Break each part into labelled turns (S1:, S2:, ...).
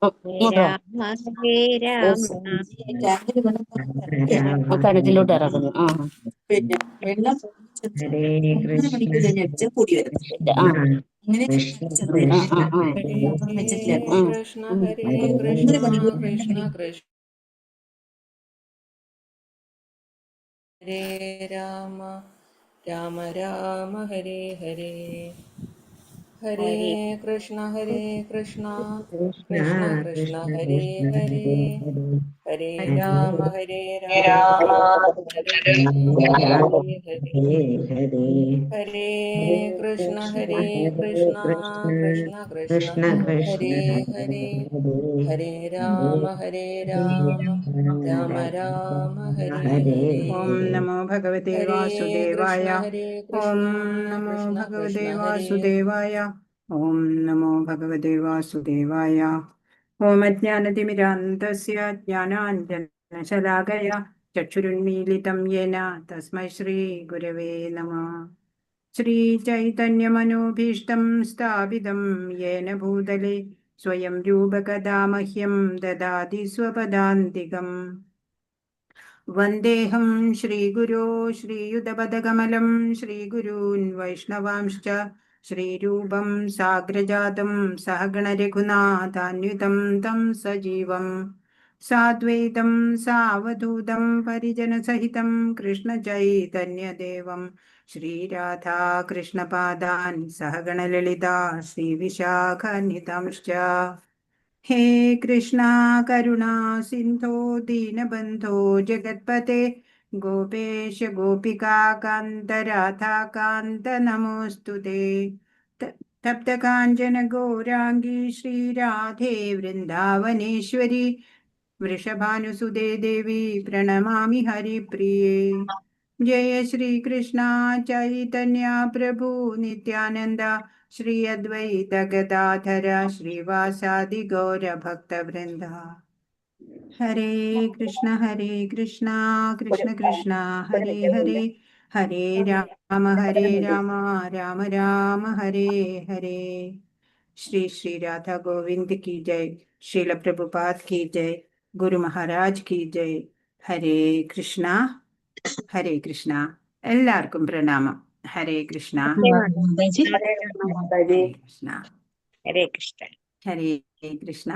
S1: ഇങ്ങോട്ടോ
S2: ഹരേ രാമ
S1: കിണറ്റിലോട്ട് ഇറക്കുന്നു.
S3: പിന്നെ വെള്ളം
S4: ഹരേ
S3: മണിക്കൂർ വെച്ച് കൂടി വരുന്നത്. ഇങ്ങനെ
S5: കൃഷ്ണ ഹരേ കൃഷ്ണ കൃഷ്ണ കൃഷ്ണ ഹരേ രാമ രാമ രാമ ഹരേ ഹരേ ഹരേ കൃഷ്ണ കൃഷ്ണ കൃഷ്ണ ഹരേ ഹരേ ഹരേ രാമ രാമ ഹരേ ഹരേ ഹരേ കൃഷ്ണ കൃഷ്ണ കൃഷ്ണ ഹരേ ഹരേ ഹരേ രാമ രാമ രാമ ഹരേ ഹരേ.
S6: ഓം നമോ ഭഗവതേ വാസുദേവായ. ഓം നമോ ഭഗവതേ വാസുദേവായ. ഓം നമോ ഭഗവതേ വാസുദേവായ. ഓം അജ്ഞാനതിമിരാന്തസ്യ ജ്ഞാനാഞ്ജനശലാകയ ചക്ഷുരുന്മീലിതം യേന തസ്മൈ ശ്രീ ഗുരവേ നമഃ. ശ്രീചൈതന്യമനോഭീഷ്ടം സ്ഥാപിതം യേന ഭൂതലേ സ്വയം രൂപകഥാ മഹ്യം ദദാതി സ്വപദാന്തികം. വന്ദേഹം ശ്രീഗുരോ ശ്രീയുതപദകമലം ശ്രീഗുരൂൻ വൈഷ്ണവാംശ്ച ശ്രീരൂപം സാഗ്രജാതം സഹഗണരഘുനാഥാന്വിതം തം സജീവം സാദ്വൈതം സാവധൂതം പരിജനസഹിതം കൃഷ്ണചൈതന്യദേവം ശ്രീരാധാകൃഷ്ണപാദാൻ സഹഗണലളിതാ ശ്രീവിശാഖാന്വിതാംശ്ച. ഹേ കൃഷ്ണ കരുണാ സിന്ധോ ദീനബന്ധോ ജഗത്പതേ ഗോപേശ ഗോപികാകാന്ത രാധാകാന്ത നമോസ്തുതേ. തപ്തകാഞ്ചന ഗൗരാംഗീ ശ്രീരാധേ വൃന്ദാവനേശ്വരി വൃഷഭാനുസുതേ ദേവി പ്രണമാമി ഹരിപ്രിയേ. ജയ ശ്രീകൃഷ്ണ ചൈതന്യ പ്രഭു നിത്യാനന്ദ ശ്രീ അദ്വൈത ഗദാധര ശ്രീവാസാദി ഗൗരഭക്തവൃന്ദ. ഹരേ കൃഷ്ണ കൃഷ്ണ കൃഷ്ണ ഹരേ ഹരേ ഹരേ രാമ രാമ രാമ ഹരേ ഹരേ. ശ്രീ ശ്രീ രാധാ ഗോവിന്ദ് की जय. श्रील प्रभुपाद की जय. गुरु महाराज की जय. ഹരേ കൃഷ്ണ ഹരേ കൃഷ്ണ. എല്ലാവർക്കും പ്രണാമം. ഹരേ കൃഷ്ണ ഹരേ കൃഷ്ണ
S2: ഹരേ കൃഷ്ണ.
S6: ഹരേ കൃഷ്ണ.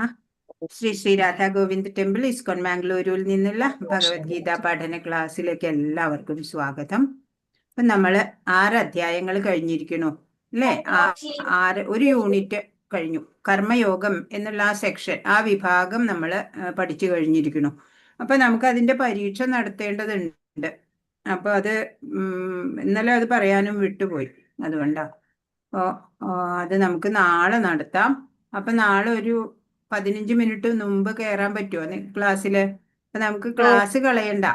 S6: ശ്രീ ശ്രീ രാധാ ഗോവിന്ദ് ടെമ്പിൾ ഇസ്കോൺ മാംഗ്ലൂരിൽ നിന്നുള്ള ഭഗവത്ഗീത പഠന ക്ലാസ്സിലേക്ക് എല്ലാവർക്കും സ്വാഗതം. അപ്പൊ നമ്മള് 6 അധ്യായങ്ങൾ കഴിഞ്ഞിരിക്കണു അല്ലേ? ഒരു യൂണിറ്റ് കഴിഞ്ഞു. കർമ്മയോഗം എന്നുള്ള ആ സെക്ഷൻ, ആ വിഭാഗം നമ്മൾ പഠിച്ചു കഴിഞ്ഞിരിക്കണു. അപ്പൊ നമുക്ക് അതിന്റെ പരീക്ഷ നടത്തേണ്ടതുണ്ട്. അപ്പൊ അത് ഇന്നലെ അത് പറയാനും വിട്ടുപോയി, അതുകൊണ്ടാ. അപ്പോൾ അത് നമുക്ക് നാളെ നടത്താം. അപ്പൊ നാളെ ഒരു 15 മിനിറ്റ് മുമ്പ് കയറാൻ പറ്റുമോ ക്ലാസ്സിൽ? അപ്പൊ നമുക്ക് ക്ലാസ് കളയണ്ട.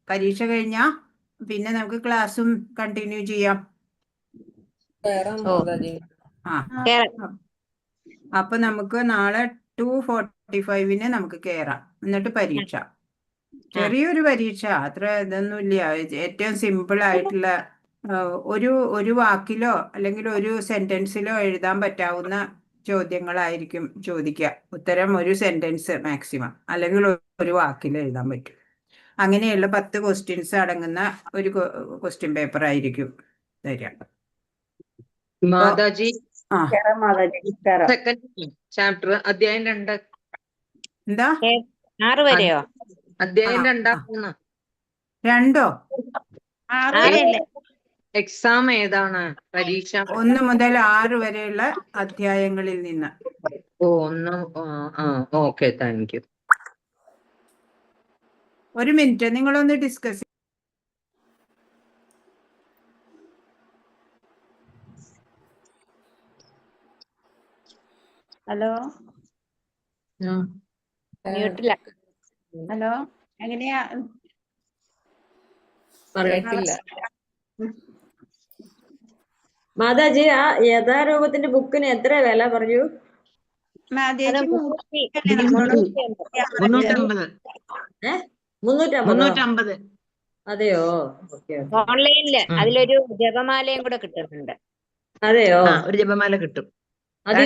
S6: പരീക്ഷ കഴിഞ്ഞാ പിന്നെ നമുക്ക് ക്ലാസ്സും കണ്ടിന്യൂ ചെയ്യാം. അപ്പൊ നമുക്ക് നാളെ 2:45 നമുക്ക് കയറാം. എന്നിട്ട് പരീക്ഷ, ചെറിയൊരു പരീക്ഷ, അത്ര ഇതൊന്നുമില്ല. ഏറ്റവും സിമ്പിൾ ആയിട്ടുള്ള ഒരു വാക്കിലോ അല്ലെങ്കിൽ ഒരു സെന്റൻസിലോ എഴുതാൻ പറ്റാവുന്ന ചോദ്യങ്ങളായിരിക്കും ചോദിക്കുക. ഉത്തരം ഒരു സെന്റൻസ് മാക്സിമം, അല്ലെങ്കിൽ ഒരു വാക്കിൽ എഴുതാൻ പറ്റും. അങ്ങനെയുള്ള 10 ക്വസ്റ്റ്യൻസ് അടങ്ങുന്ന ഒരു ക്വസ്റ്റ്യൻ പേപ്പർ ആയിരിക്കും തരിക.
S4: മാതാജി ചാപ്റ്റർ അധ്യായം 2
S6: എന്താ
S2: 6 വരെയോ?
S4: അധ്യായം 2
S6: 2
S4: എക്സാം ഏതാണ്? പരീക്ഷ
S6: 1 മുതൽ 6 വരെയുള്ള അധ്യായങ്ങളിൽ നിന്ന്.
S4: ഓ 1. Okay, thank you.
S6: ഒരു മിനിറ്റ്, നിങ്ങളൊന്ന് ഡിസ്കസ്.
S7: ഹലോ
S2: മ്യൂട്ടില.
S7: ഹലോ, എങ്ങനെയാ?
S5: കേട്ടില്ല.
S7: മാതാജി, ആ യഥാരൂപത്തിന്റെ ബുക്കിന് എത്ര വില പറഞ്ഞു?
S2: അത്
S7: 350. അതെയോ?
S2: ഓൺലൈനില് അതിലൊരു ജപമാലയും കൂടെ കിട്ടുന്നുണ്ട്.
S7: അതെയോ?
S4: ഒരു ജപമാല കിട്ടും.
S7: അത്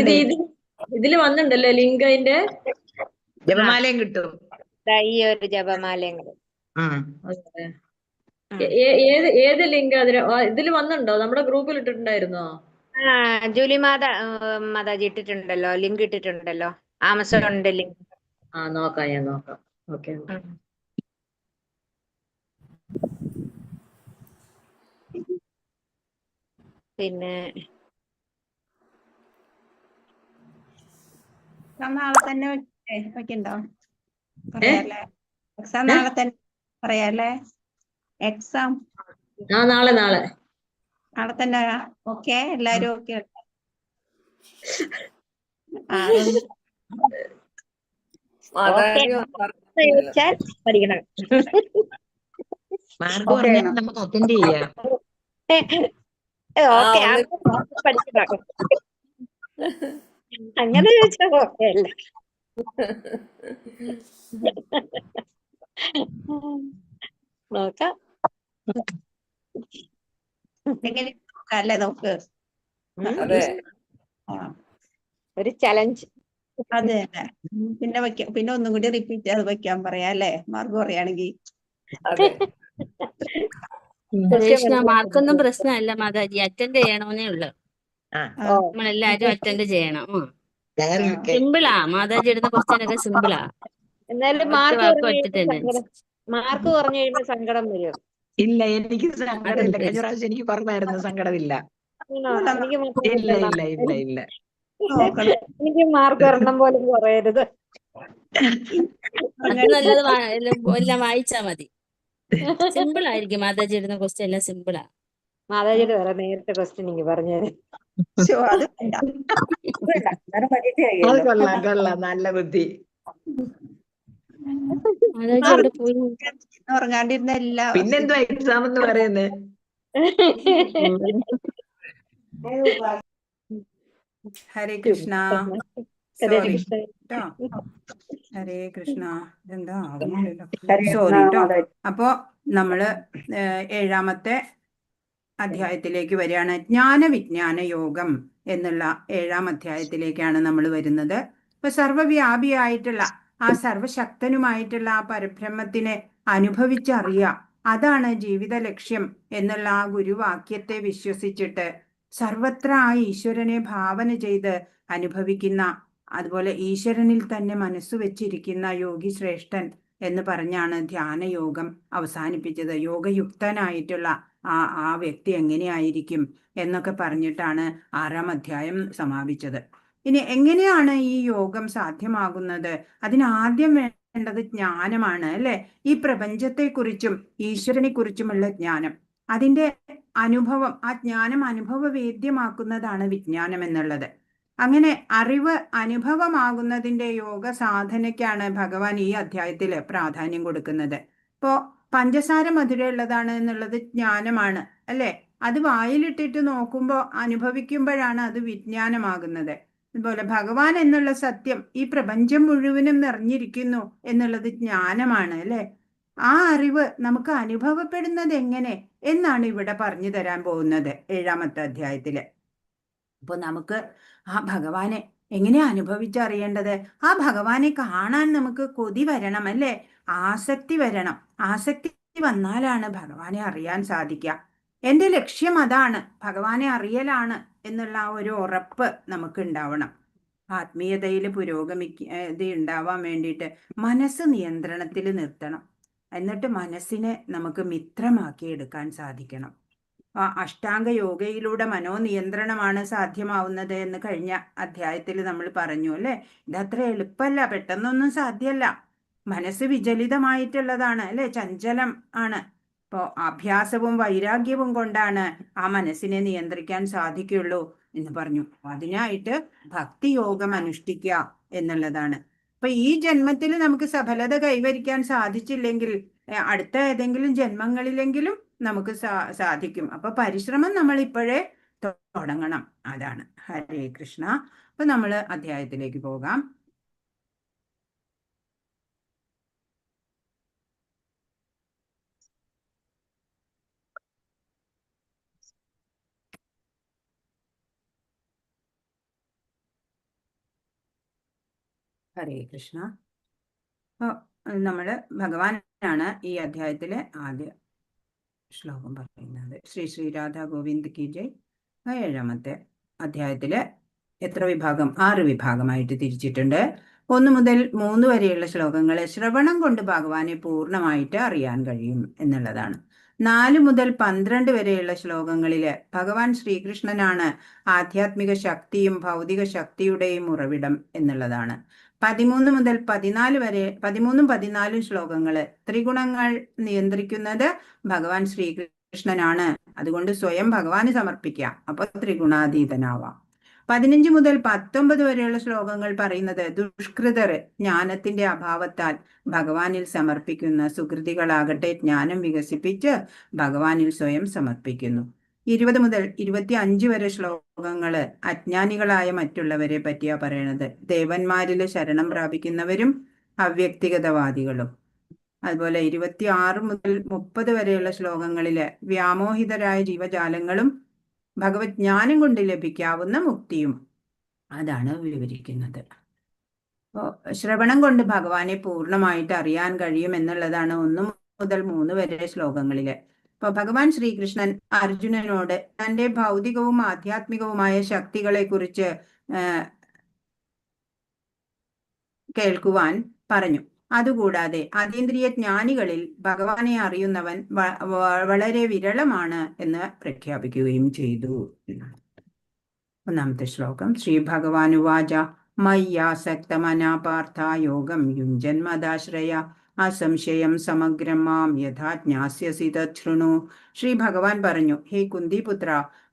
S7: ഇതില് വന്നിട്ടുണ്ടല്ലോ ലിങ്ക്. അതിന്റെ
S4: ജപമാലയും കിട്ടും.
S2: ദാ ഈ ഒരു ജപമാലയും കൂടെ.
S4: ഉം.
S7: അതെ. ഏത് ലിങ്ക് അതിന് ഇതിൽ വന്നിട്ടുണ്ടോ? നമ്മുടെ ഗ്രൂപ്പിൽ ഇട്ടിട്ടുണ്ടായിരുന്നോ?
S2: ജൂലി മാതാജി ഇട്ടിട്ടുണ്ടല്ലോ, ലിങ്ക് ഇട്ടിട്ടുണ്ടല്ലോ, ആമസോണിന്റെ ലിങ്ക്.
S7: നോക്കാം, ഞാൻ നോക്കാം. ഓക്കെ.
S2: പിന്നെ
S6: നാളെ തന്നെ വെക്കണ്ടോ? പറയാല്ലേ? എക്സാം നാളെ തന്നെ പറയാല്ലേ? എക്സാം
S7: നാളെ
S6: നാളെ തന്നെ. ഓക്കെ, എല്ലാരും ഓക്കെ?
S5: മാതാജി
S2: ചോദിച്ചാൽ പഠിക്കണം.
S4: മാർക്ക് പറഞ്ഞാൽ നമുക്ക് അറ്റൻഡ് ചെയ്യാം.
S2: ഓക്കെ, പഠിക്കണം. അങ്ങനെ ചോദിച്ചാൽ ഓക്കെ അല്ല. നോക്കാം.
S6: എങ്ങനെ അല്ലേ? നോക്ക്.
S5: അതെ,
S2: ഒരു ചലഞ്ച്.
S6: അതെ തന്നെ. പിന്നെ ഒന്നും കൂടി റിപ്പീറ്റ് ചെയ്ത് വെക്കാൻ പറയാ അല്ലേ? മാർക്ക് പറയുകയാണെങ്കിൽ.
S5: അതെ.
S1: മാർക്കൊന്നും പ്രശ്നമല്ല മാതാജി, അറ്റൻഡ് ചെയ്യണമെന്നേ ഉള്ളു. നമ്മളെല്ലാരും അറ്റൻഡ് ചെയ്യണം. സിമ്പിളാ മാതാജി ഇടുന്ന ക്വസ്റ്റ്യൻ ഒക്കെ സിമ്പിളാ.
S2: എന്നാലും മാർക്ക് കുറഞ്ഞു കഴിയുമ്പോ സങ്കടം വരും.
S4: ഇല്ല, എനിക്ക് സങ്കടമില്ല. കഴിഞ്ഞ പ്രാവശ്യം എനിക്ക് പറഞ്ഞായിരുന്നു സങ്കടമില്ല. ഇല്ല ഇല്ല ഇല്ല ഇല്ല.
S2: എനിക്ക് മാർക്ക് ഒരെണ്ണം പോലും കുറയരുത്.
S1: അത് നല്ലത് എല്ലാം വായിച്ചാ മതി. സിമ്പിൾ ആയിരിക്കും മാതാജി ഇടുന്ന ക്വസ്റ്റ്യൻ എല്ലാം സിമ്പിളാ.
S2: മാതാജിയുടെ വേറെ നേരത്തെ ക്വസ്റ്റ്യൻ എനിക്ക് പറഞ്ഞുതരാം.
S4: അത് കൊള്ളാം കൊള്ളാം, നല്ല ബുദ്ധി.
S1: മാതാജി അവിടെ പോയി
S6: ഉറങ്ങാണ്ടിരുന്ന
S4: പിന്നെന്തോ എക്സാം എന്ന് പറയുന്നത്?
S6: ഹരേ കൃഷ്ണ. സോറി കേട്ടോ. ഹരേ കൃഷ്ണ. എന്താ സോറി കേട്ടോ. അപ്പോ നമ്മള് 7ാമത്തെ അധ്യായത്തിലേക്ക് വരികയാണ്. ജ്ഞാനവിജ്ഞാന യോഗം എന്നുള്ള 7ാം അധ്യായത്തിലേക്കാണ് നമ്മൾ വരുന്നത്. ഇപ്പൊ സർവ്വവ്യാപിയായിട്ടുള്ള ആ സർവശക്തനുമായിട്ടുള്ള ആ പരബ്രഹ്മത്തിനെ അനുഭവിച്ചറിയുക, അതാണ് ജീവിത ലക്ഷ്യം എന്നുള്ള ആ ഗുരുവാക്യത്തെ വിശ്വസിച്ചിട്ട് സർവത്ര ആ ഈശ്വരനെ ഭാവന ചെയ്ത് അനുഭവിക്കുന്ന, അതുപോലെ ഈശ്വരനിൽ തന്നെ മനസ്സു വെച്ചിരിക്കുന്ന യോഗി ശ്രേഷ്ഠൻ എന്ന് പറഞ്ഞാണ് ധ്യാനയോഗം അവസാനിപ്പിച്ചത്. യോഗയുക്തനായിട്ടുള്ള ആ വ്യക്തി എങ്ങനെയായിരിക്കും എന്നൊക്കെ പറഞ്ഞിട്ടാണ് 6ാം അധ്യായം സമാപിച്ചത്. ഇനി എങ്ങനെയാണ് ഈ യോഗം സാധ്യമാകുന്നത്? അതിനാദ്യം വേണ്ടത് ജ്ഞാനമാണ് അല്ലെ? ഈ പ്രപഞ്ചത്തെക്കുറിച്ചും ഈശ്വരനെ കുറിച്ചുമുള്ള ജ്ഞാനം, അതിന്റെ അനുഭവം, ആ ജ്ഞാനം അനുഭവവേദ്യമാക്കുന്നതാണ് വിജ്ഞാനം എന്നുള്ളത്. അങ്ങനെ അറിവ് അനുഭവമാകുന്നതിന്റെ യോഗ സാധനയ്ക്കാണ് ഭഗവാൻ ഈ അധ്യായത്തിൽ പ്രാധാന്യം കൊടുക്കുന്നത്. ഇപ്പോ പഞ്ചസാര മധുരമുള്ളതാണ് എന്നുള്ളത് ജ്ഞാനമാണ് അല്ലെ? അത് വായിലിട്ടിട്ട് നോക്കുമ്പോൾ അനുഭവിക്കുമ്പോഴാണ് അത് വിജ്ഞാനമാകുന്നത്. അതുപോലെ ഭഗവാൻ എന്നുള്ള സത്യം ഈ പ്രപഞ്ചം മുഴുവനും നിറഞ്ഞിരിക്കുന്നു എന്നുള്ളത് ജ്ഞാനമാണ് അല്ലെ? ആ അറിവ് നമുക്ക് അനുഭവപ്പെടുന്നത് എങ്ങനെ എന്നാണ് ഇവിടെ പറഞ്ഞു തരാൻ പോകുന്നത് 7ാമത്തെ അധ്യായത്തില്. അപ്പൊ നമുക്ക് ആ ഭഗവാനെ എങ്ങനെ അനുഭവിച്ചറിയേണ്ടത്? ആ ഭഗവാനെ കാണാൻ നമുക്ക് കൊതി വരണം അല്ലേ? ആസക്തി വരണം. ആസക്തി വന്നാലാണ് ഭഗവാനെ അറിയാൻ സാധിക്കുക. എൻ്റെ ലക്ഷ്യം അതാണ്, ഭഗവാനെ അറിയലാണ് എന്നുള്ള ആ ഒരു ഉറപ്പ് നമുക്ക് ഉണ്ടാവണം. ആത്മീയതയിൽ പുരോഗമിക്കുക ഉണ്ടാവാൻ വേണ്ടിയിട്ട് മനസ്സ് നിയന്ത്രണത്തിൽ നിർത്തണം. എന്നിട്ട് മനസ്സിനെ നമുക്ക് മിത്രമാക്കി എടുക്കാൻ സാധിക്കണം. അഷ്ടാംഗ യോഗയിലൂടെ മനോനിയന്ത്രണമാണ് സാധ്യമാവുന്നത് എന്ന് കഴിഞ്ഞ അധ്യായത്തിൽ നമ്മൾ പറഞ്ഞു അല്ലെ? ഇതത്ര എളുപ്പമല്ല, പെട്ടെന്നൊന്നും സാധ്യമല്ല. മനസ്സ് വിചലിതമായിട്ടുള്ളതാണ് അല്ലെ? ചഞ്ചലം ആണ്. ഇപ്പോൾ അഭ്യാസവും വൈരാഗ്യവും കൊണ്ടാണ് ആ മനസ്സിനെ നിയന്ത്രിക്കാൻ സാധിക്കുള്ളൂ എന്ന് പറഞ്ഞു. അതിനായിട്ട് ഭക്തിയോഗം അനുഷ്ഠിക്കുക എന്നുള്ളതാണ്. അപ്പൊ ഈ ജന്മത്തിൽ നമുക്ക് സഫലത കൈവരിക്കാൻ സാധിച്ചില്ലെങ്കിൽ അടുത്ത ഏതെങ്കിലും ജന്മങ്ങളിലെങ്കിലും നമുക്ക് സാധിക്കും. അപ്പൊ പരിശ്രമം നമ്മൾ ഇപ്പോഴേ തുടങ്ങണം. അതാണ്. ഹരേ കൃഷ്ണ. അപ്പൊ നമ്മൾ അധ്യായത്തിലേക്ക് പോകാം. ഹരേ കൃഷ്ണ. അപ്പോൾ നമ്മള് ഭഗവാനാണ് ഈ അധ്യായത്തിലെ ആദ്യ ശ്ലോകം പറയുന്നത്. ശ്രീ ശ്രീ രാധാ ഗോവിന്ദ് കി ജയ്. 7ാമത്തെ അധ്യായത്തില് എത്ര വിഭാഗം? 6 വിഭാഗമായിട്ട് തിരിച്ചിട്ടുണ്ട്. 1 മുതൽ 3 വരെയുള്ള ശ്ലോകങ്ങളെ ശ്രവണം കൊണ്ട് ഭഗവാനെ പൂർണ്ണമായിട്ട് അറിയാൻ കഴിയും എന്നുള്ളതാണ്. 4 മുതൽ 12 വരെയുള്ള ശ്ലോകങ്ങളില് ഭഗവാൻ ശ്രീകൃഷ്ണനാണ് ആധ്യാത്മിക ശക്തിയും ഭൗതിക ശക്തിയുടെയും ഉറവിടം എന്നുള്ളതാണ്. 13 മുതൽ 14 വരെ 13ഉം 14ഉം ശ്ലോകങ്ങള് ത്രിഗുണങ്ങൾ നിയന്ത്രിക്കുന്നത് ഭഗവാൻ ശ്രീകൃഷ്ണനാണ്, അതുകൊണ്ട് സ്വയം ഭഗവാന് സമർപ്പിക്കാം, അപ്പൊ ത്രിഗുണാതീതനാവാം. 15 മുതൽ 19 വരെയുള്ള ശ്ലോകങ്ങൾ പറയുന്നത് ദുഷ്കൃതർ ജ്ഞാനത്തിന്റെ അഭാവത്താൽ ഭഗവാനിൽ സമർപ്പിക്കുന്ന സുകൃതികളാകട്ടെ ജ്ഞാനം വികസിപ്പിച്ച് ഭഗവാനിൽ സ്വയം സമർപ്പിക്കുന്നു. 20 മുതൽ 25 വരെ ശ്ലോകങ്ങള് അജ്ഞാനികളായ മറ്റുള്ളവരെ പറ്റിയാ പറയണത്. ദേവന്മാരില് ശരണം പ്രാപിക്കുന്നവരും അവ്യക്തിഗതവാദികളും. അതുപോലെ 26 മുതൽ 30 വരെയുള്ള ശ്ലോകങ്ങളില് വ്യാമോഹിതരായ ജീവജാലങ്ങളും ഭഗവത് ജ്ഞാനം കൊണ്ട് ലഭിക്കാവുന്ന മുക്തിയും അതാണ് വിവരിക്കുന്നത്. അപ്പോൾ ശ്രവണം കൊണ്ട് ഭഗവാനെ പൂർണ്ണമായിട്ട് അറിയാൻ കഴിയും എന്നുള്ളതാണ് 1 മുതൽ 3 വരെ ശ്ലോകങ്ങളില്. അപ്പൊ ഭഗവാൻ ശ്രീകൃഷ്ണൻ അർജുനനോട് തന്റെ ഭൗതികവും ആധ്യാത്മികവുമായ ശക്തികളെ കുറിച്ച് കേൾക്കുവാൻ പറഞ്ഞു. അതുകൂടാതെ അതീന്ദ്രിയ ജ്ഞാനികളിൽ ഭഗവാനെ അറിയുന്നവൻ വളരെ വിരളമാണ് എന്ന് പ്രഖ്യാപിക്കുകയും ചെയ്തു. 1ാമത്തെ ശ്ലോകം. ശ്രീ ഭഗവാനുവാച മയ്യാസക്തമനാ പാർത്ഥ യോഗം യുഞ്ജന്മദാശ്രയ അസംശയം സമഗ്രം മാം യഥാ ജ്ഞാസ്യസി തച്ഛൃണു. ശ്രീ ഭഗവാൻ പറഞ്ഞു, ഹേ കുന്തിപുത്ര,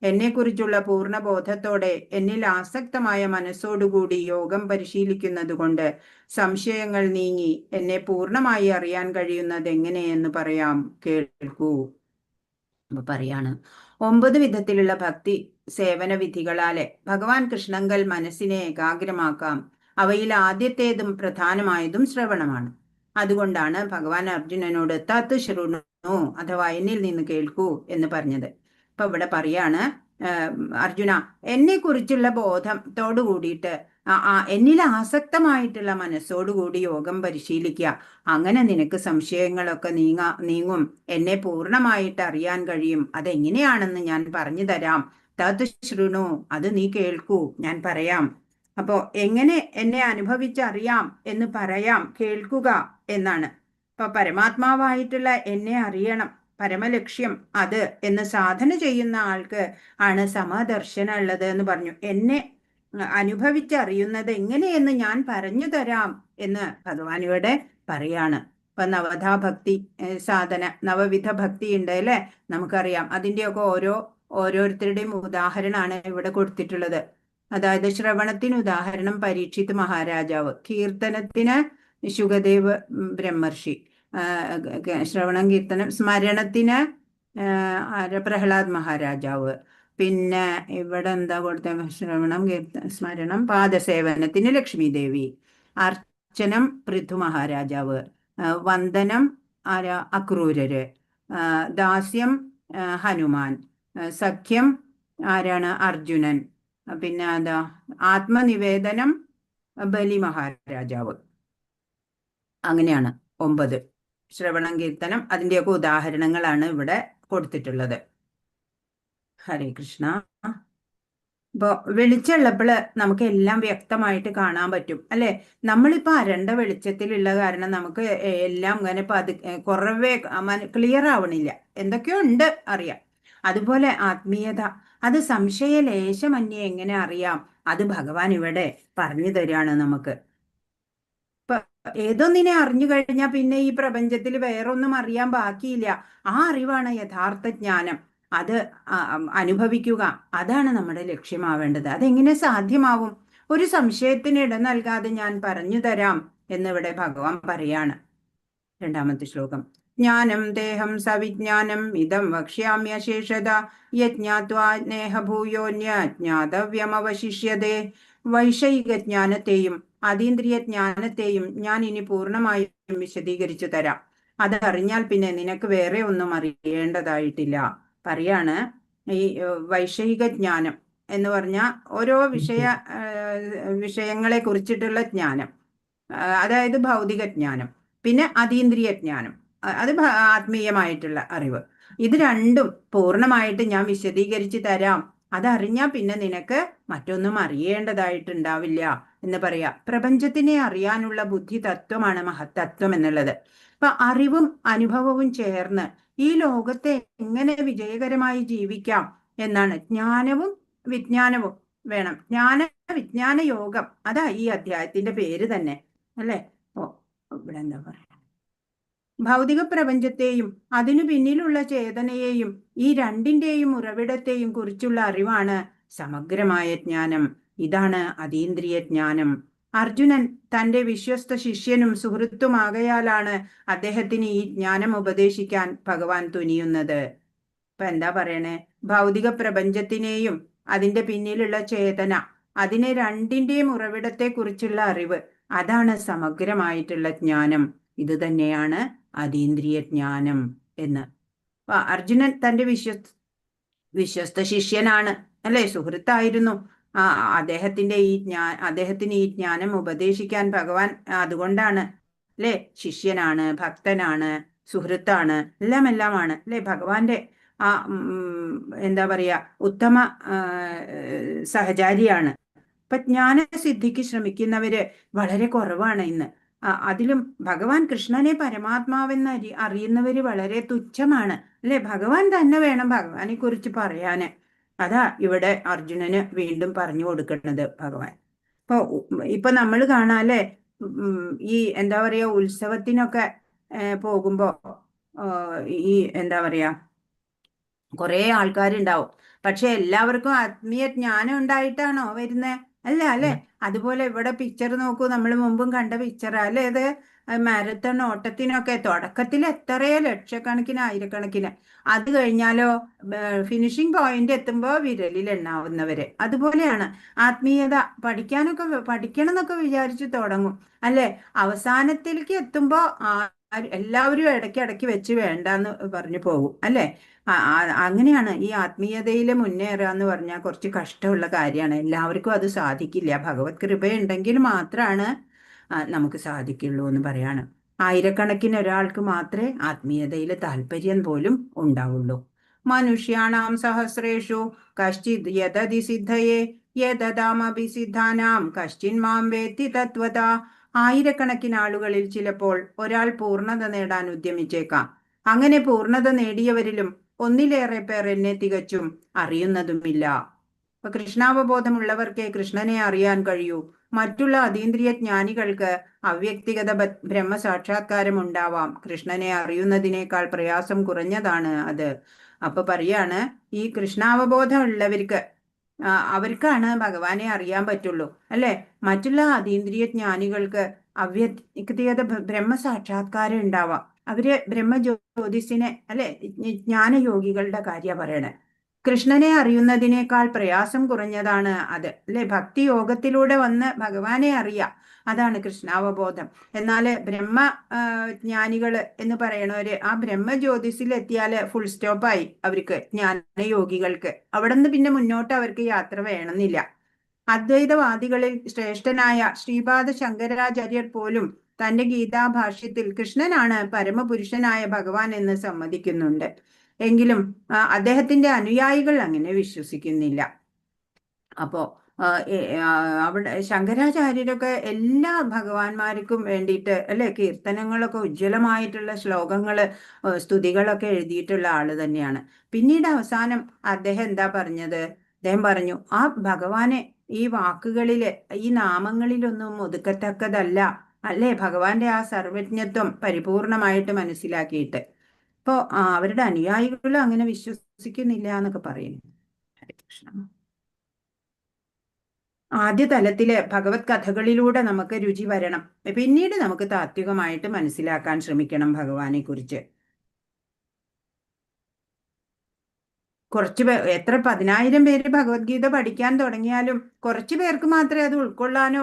S6: എന്നെക്കുറിച്ചുള്ള പൂർണ്ണബോധത്തോടെ എന്നിൽ ആസക്തമായ മനസ്സോടുകൂടി യോഗം പരിശീലിക്കുന്നത് കൊണ്ട് സംശയങ്ങൾ നീങ്ങി എന്നെ പൂർണ്ണമായി അറിയാൻ കഴിയുന്നത് എങ്ങനെയെന്ന് പറയാം, കേൾക്കൂ. അപ്പൊ പറയാണ്, 9 വിധത്തിലുള്ള ഭക്തി സേവന വിധികളാലെ ഭഗവാൻ കൃഷ്ണങ്കൽ മനസ്സിനെ ഏകാഗ്രമാക്കാം. അവയിൽ ആദ്യത്തേതും പ്രധാനമായതും ശ്രവണമാണ്. അതുകൊണ്ടാണ് ഭഗവാൻ അർജുനനോട് തത് ശൃണു അഥവാ എന്നിൽ നിന്ന് കേൾക്കൂ എന്ന് പറഞ്ഞത്. അപ്പൊ ഇവിടെ പറയാണ്, അർജുന, എന്നെ കുറിച്ചുള്ള ബോധത്തോടു കൂടിയിട്ട് എന്നിൽ ആസക്തമായിട്ടുള്ള മനസ്സോടുകൂടി യോഗം പരിശീലിക്കുക. അങ്ങനെ നിനക്ക് സംശയങ്ങളൊക്കെ നീങ്ങും, എന്നെ പൂർണ്ണമായിട്ട് അറിയാൻ കഴിയും. അതെങ്ങനെയാണെന്ന് ഞാൻ പറഞ്ഞു തരാം. തത് ശൃണു, അത് നീ കേൾക്കൂ, ഞാൻ പറയാം. അപ്പോ എങ്ങനെ എന്നെ അനുഭവിച്ചറിയാം എന്ന് പറയാം, കേൾക്കുക എന്നാണ്. അപ്പൊ പരമാത്മാവായിട്ടുള്ള എന്നെ അറിയണം, പരമലക്ഷ്യം അത് എന്ന് സാധന ചെയ്യുന്ന ആൾക്ക് ആണ് സമദർശനം ഉള്ളത് എന്ന് പറഞ്ഞു. എന്നെ അനുഭവിച്ചറിയുന്നത് എങ്ങനെയെന്ന് ഞാൻ പറഞ്ഞു തരാം എന്ന് ഭഗവാൻ ഇവിടെ പറയാണ്. ഇപ്പൊ നവധാ ഭക്തി സാധന, നവവിധ ഭക്തി ഉണ്ട് അല്ലെ, നമുക്കറിയാം. അതിൻ്റെയൊക്കെ ഓരോരുത്തരുടെയും ഉദാഹരണമാണ് ഇവിടെ കൊടുത്തിട്ടുള്ളത്. അതായത് ശ്രവണത്തിന് ഉദാഹരണം പരീക്ഷിത് മഹാരാജാവ്, കീർത്തനത്തിന് ശുകദേവ് ബ്രഹ്മർഷി, ശ്രവണം കീർത്തനം, സ്മരണത്തിന് പ്രഹ്ലാദ് മഹാരാജാവ്, പിന്നെ ഇവിടെ എന്താ കൊടുത്ത, ശ്രവണം സ്മരണം പാദസേവനത്തിന് ലക്ഷ്മി ദേവി, അർച്ചനം പൃഥു മഹാരാജാവ്, വന്ദനം അക്രൂരര്, ദാസ്യം ഹനുമാൻ, സഖ്യം ആരാണ്, അർജുനൻ, പിന്നെ ആത്മനിവേദനം ബലി മഹാരാജാവ്. അങ്ങനെയാണ് 9 ശ്രവണം കീർത്തനം. അതിൻ്റെയൊക്കെ ഉദാഹരണങ്ങളാണ് ഇവിടെ കൊടുത്തിട്ടുള്ളത്. ഹരേ കൃഷ്ണ. ഇപ്പൊ വെളിച്ചമുള്ളപ്പോൾ നമുക്ക് എല്ലാം വ്യക്തമായിട്ട് കാണാൻ പറ്റും അല്ലെ. നമ്മളിപ്പോ അരണ്ട വെളിച്ചത്തിലുള്ള കാരണം നമുക്ക് എല്ലാം ഇങ്ങനെ കുറവേ ക്ലിയർ ആവണില്ല, എന്തൊക്കെയോ ഉണ്ട് അറിയാം. അതുപോലെ ആത്മീയത, അത് സംശയലേശമന്യേ എങ്ങനെ അറിയാം, അത് ഭഗവാൻ ഇവിടെ പറഞ്ഞു തരികയാണ് നമുക്ക്. ഇപ്പൊ ഏതൊന്നിനെ അറിഞ്ഞു കഴിഞ്ഞാൽ പിന്നെ ഈ പ്രപഞ്ചത്തിൽ വേറൊന്നും അറിയാൻ ബാക്കിയില്ല. ആ അറിവാണ് യഥാർത്ഥ ജ്ഞാനം. അത് അനുഭവിക്കുക, അതാണ് നമ്മുടെ ലക്ഷ്യമാവേണ്ടത്. അതെങ്ങനെ സാധ്യമാവും? ഒരു സംശയത്തിന് ഇട നൽകാതെ ഞാൻ പറഞ്ഞു തരാം എന്നിവിടെ ഭഗവാൻ പറയാണ്. 2ാമത്തെ ശ്ലോകം. ജ്ഞാനം ദേഹം സവിജ്ഞാനം ഇതം വക്ഷ്യാമ്യശേഷത യജ്ഞാത്വാ നേഹഭൂയോന്യജ്ഞാതവ്യമവശിഷ്യതേ. വൈഷയിക ജ്ഞാനത്തെയും അതീന്ദ്രിയ ജ്ഞാനത്തെയും ഞാൻ ഇനി പൂർണ്ണമായും വിശദീകരിച്ചു തരാം. അതറിഞ്ഞാൽ പിന്നെ നിനക്ക് വേറെ ഒന്നും അറിയേണ്ടതായിട്ടില്ല. പറയാണ്, ഈ വൈഷയിക ജ്ഞാനം എന്ന് പറഞ്ഞാൽ ഓരോ വിഷയങ്ങളെ കുറിച്ചിട്ടുള്ള ജ്ഞാനം, അതായത് ഭൗതിക ജ്ഞാനം. പിന്നെ അതീന്ദ്രിയ ജ്ഞാനം, അത് ആത്മീയമായിട്ടുള്ള അറിവ്. ഇത് രണ്ടും പൂർണ്ണമായിട്ട് ഞാൻ വിശദീകരിച്ച് തരാം, അതറിഞ്ഞാൽ പിന്നെ നിനക്ക് മറ്റൊന്നും അറിയേണ്ടതായിട്ടുണ്ടാവില്ല എന്ന് പറയാം. പ്രപഞ്ചത്തിനെ അറിയാനുള്ള ബുദ്ധി തത്വമാണ് മഹത്തത്വം എന്നുള്ളത്. അപ്പൊ അറിവും അനുഭവവും ചേർന്ന് ഈ ലോകത്തെ എങ്ങനെ വിജയകരമായി ജീവിക്കാം എന്നാണ്. ജ്ഞാനവും വിജ്ഞാനവും വേണം. വിജ്ഞാന യോഗം, അതാ ഈ അധ്യായത്തിന്റെ പേര് തന്നെ, അല്ലെ? ഇവിടെ എന്താ പറയാ, ഭൗതിക പ്രപഞ്ചത്തെയും അതിനു പിന്നിലുള്ള ചേതനയെയും ഈ രണ്ടിന്റെയും ഉറവിടത്തെയും കുറിച്ചുള്ള അറിവാണ് സമഗ്രമായ ജ്ഞാനം. ഇതാണ് അതീന്ദ്രിയ ജ്ഞാനം. അർജുനൻ തന്റെ വിശ്വസ്ത ശിഷ്യനും സുഹൃത്തുമാകയാലാണ് അദ്ദേഹത്തിന് ഈ ജ്ഞാനം ഉപദേശിക്കാൻ ഭഗവാൻ തുനിയുന്നത്. ഇപ്പൊ എന്താ പറയണേ? ഭൗതിക പ്രപഞ്ചത്തിനെയും അതിന്റെ പിന്നിലുള്ള ചേതന, അതിനെ രണ്ടിന്റെയും ഉറവിടത്തെ കുറിച്ചുള്ള അറിവ്, അതാണ് സമഗ്രമായിട്ടുള്ള ജ്ഞാനം. ഇത് തന്നെയാണ് അതീന്ദ്രിയ ജ്ഞാനം എന്ന്. അർജുനൻ തന്റെ വിശ്വസ്ത ശിഷ്യനാണ്, അല്ലെ? സുഹൃത്തായിരുന്നു. അദ്ദേഹത്തിന് ഈ ജ്ഞാനം ഉപദേശിക്കാൻ ഭഗവാൻ, അതുകൊണ്ടാണ്, അല്ലെ? ശിഷ്യനാണ്, ഭക്തനാണ്, സുഹൃത്താണ്, എല്ലാമാണ്, അല്ലെ? ഭഗവാന്റെ എന്താ പറയാ, ഉത്തമ സഹചാരിയാണ്. ഇപ്പൊ ജ്ഞാനസിദ്ധിക്ക് ശ്രമിക്കുന്നവര് വളരെ കുറവാണ് ഇന്ന്. അതിലും ഭഗവാൻ കൃഷ്ണനെ പരമാത്മാവെന്ന് അറിയുന്നവര് വളരെ തുച്ഛമാണ്, അല്ലെ? ഭഗവാൻ തന്നെ വേണം ഭഗവാനെ കുറിച്ച് പറയാന്. അതാ ഇവിടെ അർജുനന് വീണ്ടും പറഞ്ഞു കൊടുക്കുന്നത് ഭഗവാൻ. ഇപ്പൊ നമ്മൾ കാണാം, അല്ലെ? ഈ എന്താ പറയാ, ഉത്സവത്തിനൊക്കെ പോകുമ്പോ ഈ എന്താ പറയാ, കുറെ ആൾക്കാരുണ്ടാവും. പക്ഷെ എല്ലാവർക്കും ആത്മീയ ജ്ഞാനം ഉണ്ടായിട്ടാണോ വരുന്നേ? അല്ല, അല്ലെ? അതുപോലെ ഇവിടെ പിക്ചർ നോക്കൂ, നമ്മൾ മുമ്പും കണ്ട പിക്ചറാ, അല്ലെ? ഇത് മാരത്തൺ ഓട്ടത്തിനൊക്കെ തുടക്കത്തിൽ എത്രയോ ലക്ഷക്കണക്കിന് ആയിരക്കണക്കിന്, അത് കഴിഞ്ഞാലോ ഫിനിഷിംഗ് പോയിന്റ് എത്തുമ്പോ വിരലിൽ എണ്ണാവുന്നവര്. അതുപോലെയാണ് ആത്മീയത. പഠിക്കണം എന്നൊക്കെ വിചാരിച്ചു തുടങ്ങും, അല്ലെ? അവസാനത്തിലേക്ക് എത്തുമ്പോ എല്ലാവരും ഇടയ്ക്ക് വെച്ച് വേണ്ടാന്ന് പറഞ്ഞു പോകും, അല്ലെ? അങ്ങനെയാണ് ഈ ആത്മീയതയിൽ മുന്നേറുക എന്ന് പറഞ്ഞാൽ കുറച്ച് കഷ്ടമുള്ള കാര്യമാണ്. എല്ലാവർക്കും അത് സാധിക്കില്ല. ഭഗവത് കൃപയുണ്ടെങ്കിൽ മാത്രമാണ് നമുക്ക് സാധിക്കുള്ളൂ എന്ന് പറയാണ്. ആയിരക്കണക്കിന് ഒരാൾക്ക് മാത്രമേ ആത്മീയതയിൽ താല്പര്യം പോലും ഉണ്ടാവുള്ളൂ. മനുഷ്യാണാം സഹസ്രേഷു കശ്ചിത് യദതി സിദ്ധയേ യദതാമപി സിദ്ധാനാം കശ്ചിൻ മാം വേത്തി തത്വത. ആയിരക്കണക്കിന് ആളുകളിൽ ചിലപ്പോൾ ഒരാൾ പൂർണ്ണത നേടാൻ ഉദ്യമിച്ചേക്കാം. അങ്ങനെ പൂർണ്ണത നേടിയവരിലും ഒന്നിലേറെ പേർ എന്നെ തികച്ചും അറിയുന്നതുമില്ല. ഇപ്പൊ കൃഷ്ണാവബോധമുള്ളവർക്കേ കൃഷ്ണനെ അറിയാൻ കഴിയൂ. മറ്റുള്ള അതീന്ദ്രിയ ജ്ഞാനികൾക്ക് അവ്യക്തിഗത ബ്രഹ്മസാക്ഷാത്കാരം ഉണ്ടാവാം. കൃഷ്ണനെ അറിയുന്നതിനേക്കാൾ പ്രയാസം കുറഞ്ഞതാണ് അത്. അപ്പൊ പറയാണ്, ഈ കൃഷ്ണാവബോധം ഉള്ളവർക്ക് അവർക്കാണ് ഭഗവാനെ അറിയാൻ പറ്റുള്ളൂ, അല്ലെ? മറ്റുള്ള അതീന്ദ്രിയ ജ്ഞാനികൾക്ക് അവ്യക്തിഗത ബ്രഹ്മസാക്ഷാത്കാരം ഉണ്ടാവാം. അവര് ബ്രഹ്മജ്യോതിസിനെ, അല്ലെ, ജ്ഞാനയോഗികളുടെ കാര്യ പറയണേ. കൃഷ്ണനെ അറിയുന്നതിനേക്കാൾ പ്രയാസം കുറഞ്ഞതാണ് അത്, അല്ലെ? ഭക്തി യോഗത്തിലൂടെ വന്ന് ഭഗവാനെ അറിയാം, അതാണ് കൃഷ്ണാവബോധം. എന്നാല് ജ്ഞാനികള് എന്ന് പറയണവര് ആ ബ്രഹ്മജ്യോതിസിൽ എത്തിയാല് ഫുൾ സ്റ്റോപ്പായി അവർക്ക്, ജ്ഞാനയോഗികൾക്ക്. അവിടെ നിന്ന് പിന്നെ മുന്നോട്ട് അവർക്ക് യാത്ര വേണമെന്നില്ല. അദ്വൈതവാദികളിൽ ശ്രേഷ്ഠനായ ശ്രീപാദ ശങ്കരാചാര്യർ പോലും തന്റെ ഗീതാഭാഷ്യത്തിൽ കൃഷ്ണനാണ് പരമപുരുഷനായ ഭഗവാൻ എന്ന് സമ്മതിക്കുന്നുണ്ട്. എങ്കിലും അദ്ദേഹത്തിന്റെ അനുയായികൾ അങ്ങനെ വിശ്വസിക്കുന്നില്ല. അപ്പോ അവിടെ ശങ്കരാചാര്യരൊക്കെ എല്ലാ ഭഗവാന്മാർക്കും വേണ്ടിയിട്ട്, അല്ലെ, കീർത്തനങ്ങളൊക്കെ ഉജ്ജ്വലമായിട്ടുള്ള ശ്ലോകങ്ങള്, സ്തുതികളൊക്കെ എഴുതിയിട്ടുള്ള ആള് തന്നെയാണ്. പിന്നീട് അവസാനം അദ്ദേഹം എന്താ പറഞ്ഞത്? അദ്ദേഹം പറഞ്ഞു, ആ ഭഗവാനെ ഈ വാക്കുകളില്, ഈ നാമങ്ങളിലൊന്നും ഒതുക്കത്തക്കതല്ല, അല്ലെ? ഭഗവാന്റെ ആ സർവജ്ഞത്വം പരിപൂർണമായിട്ട് മനസ്സിലാക്കിയിട്ട്. ഇപ്പോ അവരുടെ അനുയായികളും അങ്ങനെ വിശ്വസിക്കുന്നില്ല എന്നൊക്കെ പറയുന്നു. ഹരേ കൃഷ്ണ. ആദ്യ തലത്തില് ഭഗവത് കഥകളിലൂടെ നമുക്ക് രുചി വരണം. പിന്നീട് നമുക്ക് താത്വികമായിട്ട് മനസ്സിലാക്കാൻ ശ്രമിക്കണം ഭഗവാനെ കുറിച്ച്. എത്ര 10,000 പേര് ഭഗവത്ഗീത പഠിക്കാൻ തുടങ്ങിയാലും കുറച്ചു പേർക്ക് മാത്രമേ അത് ഉൾക്കൊള്ളാനോ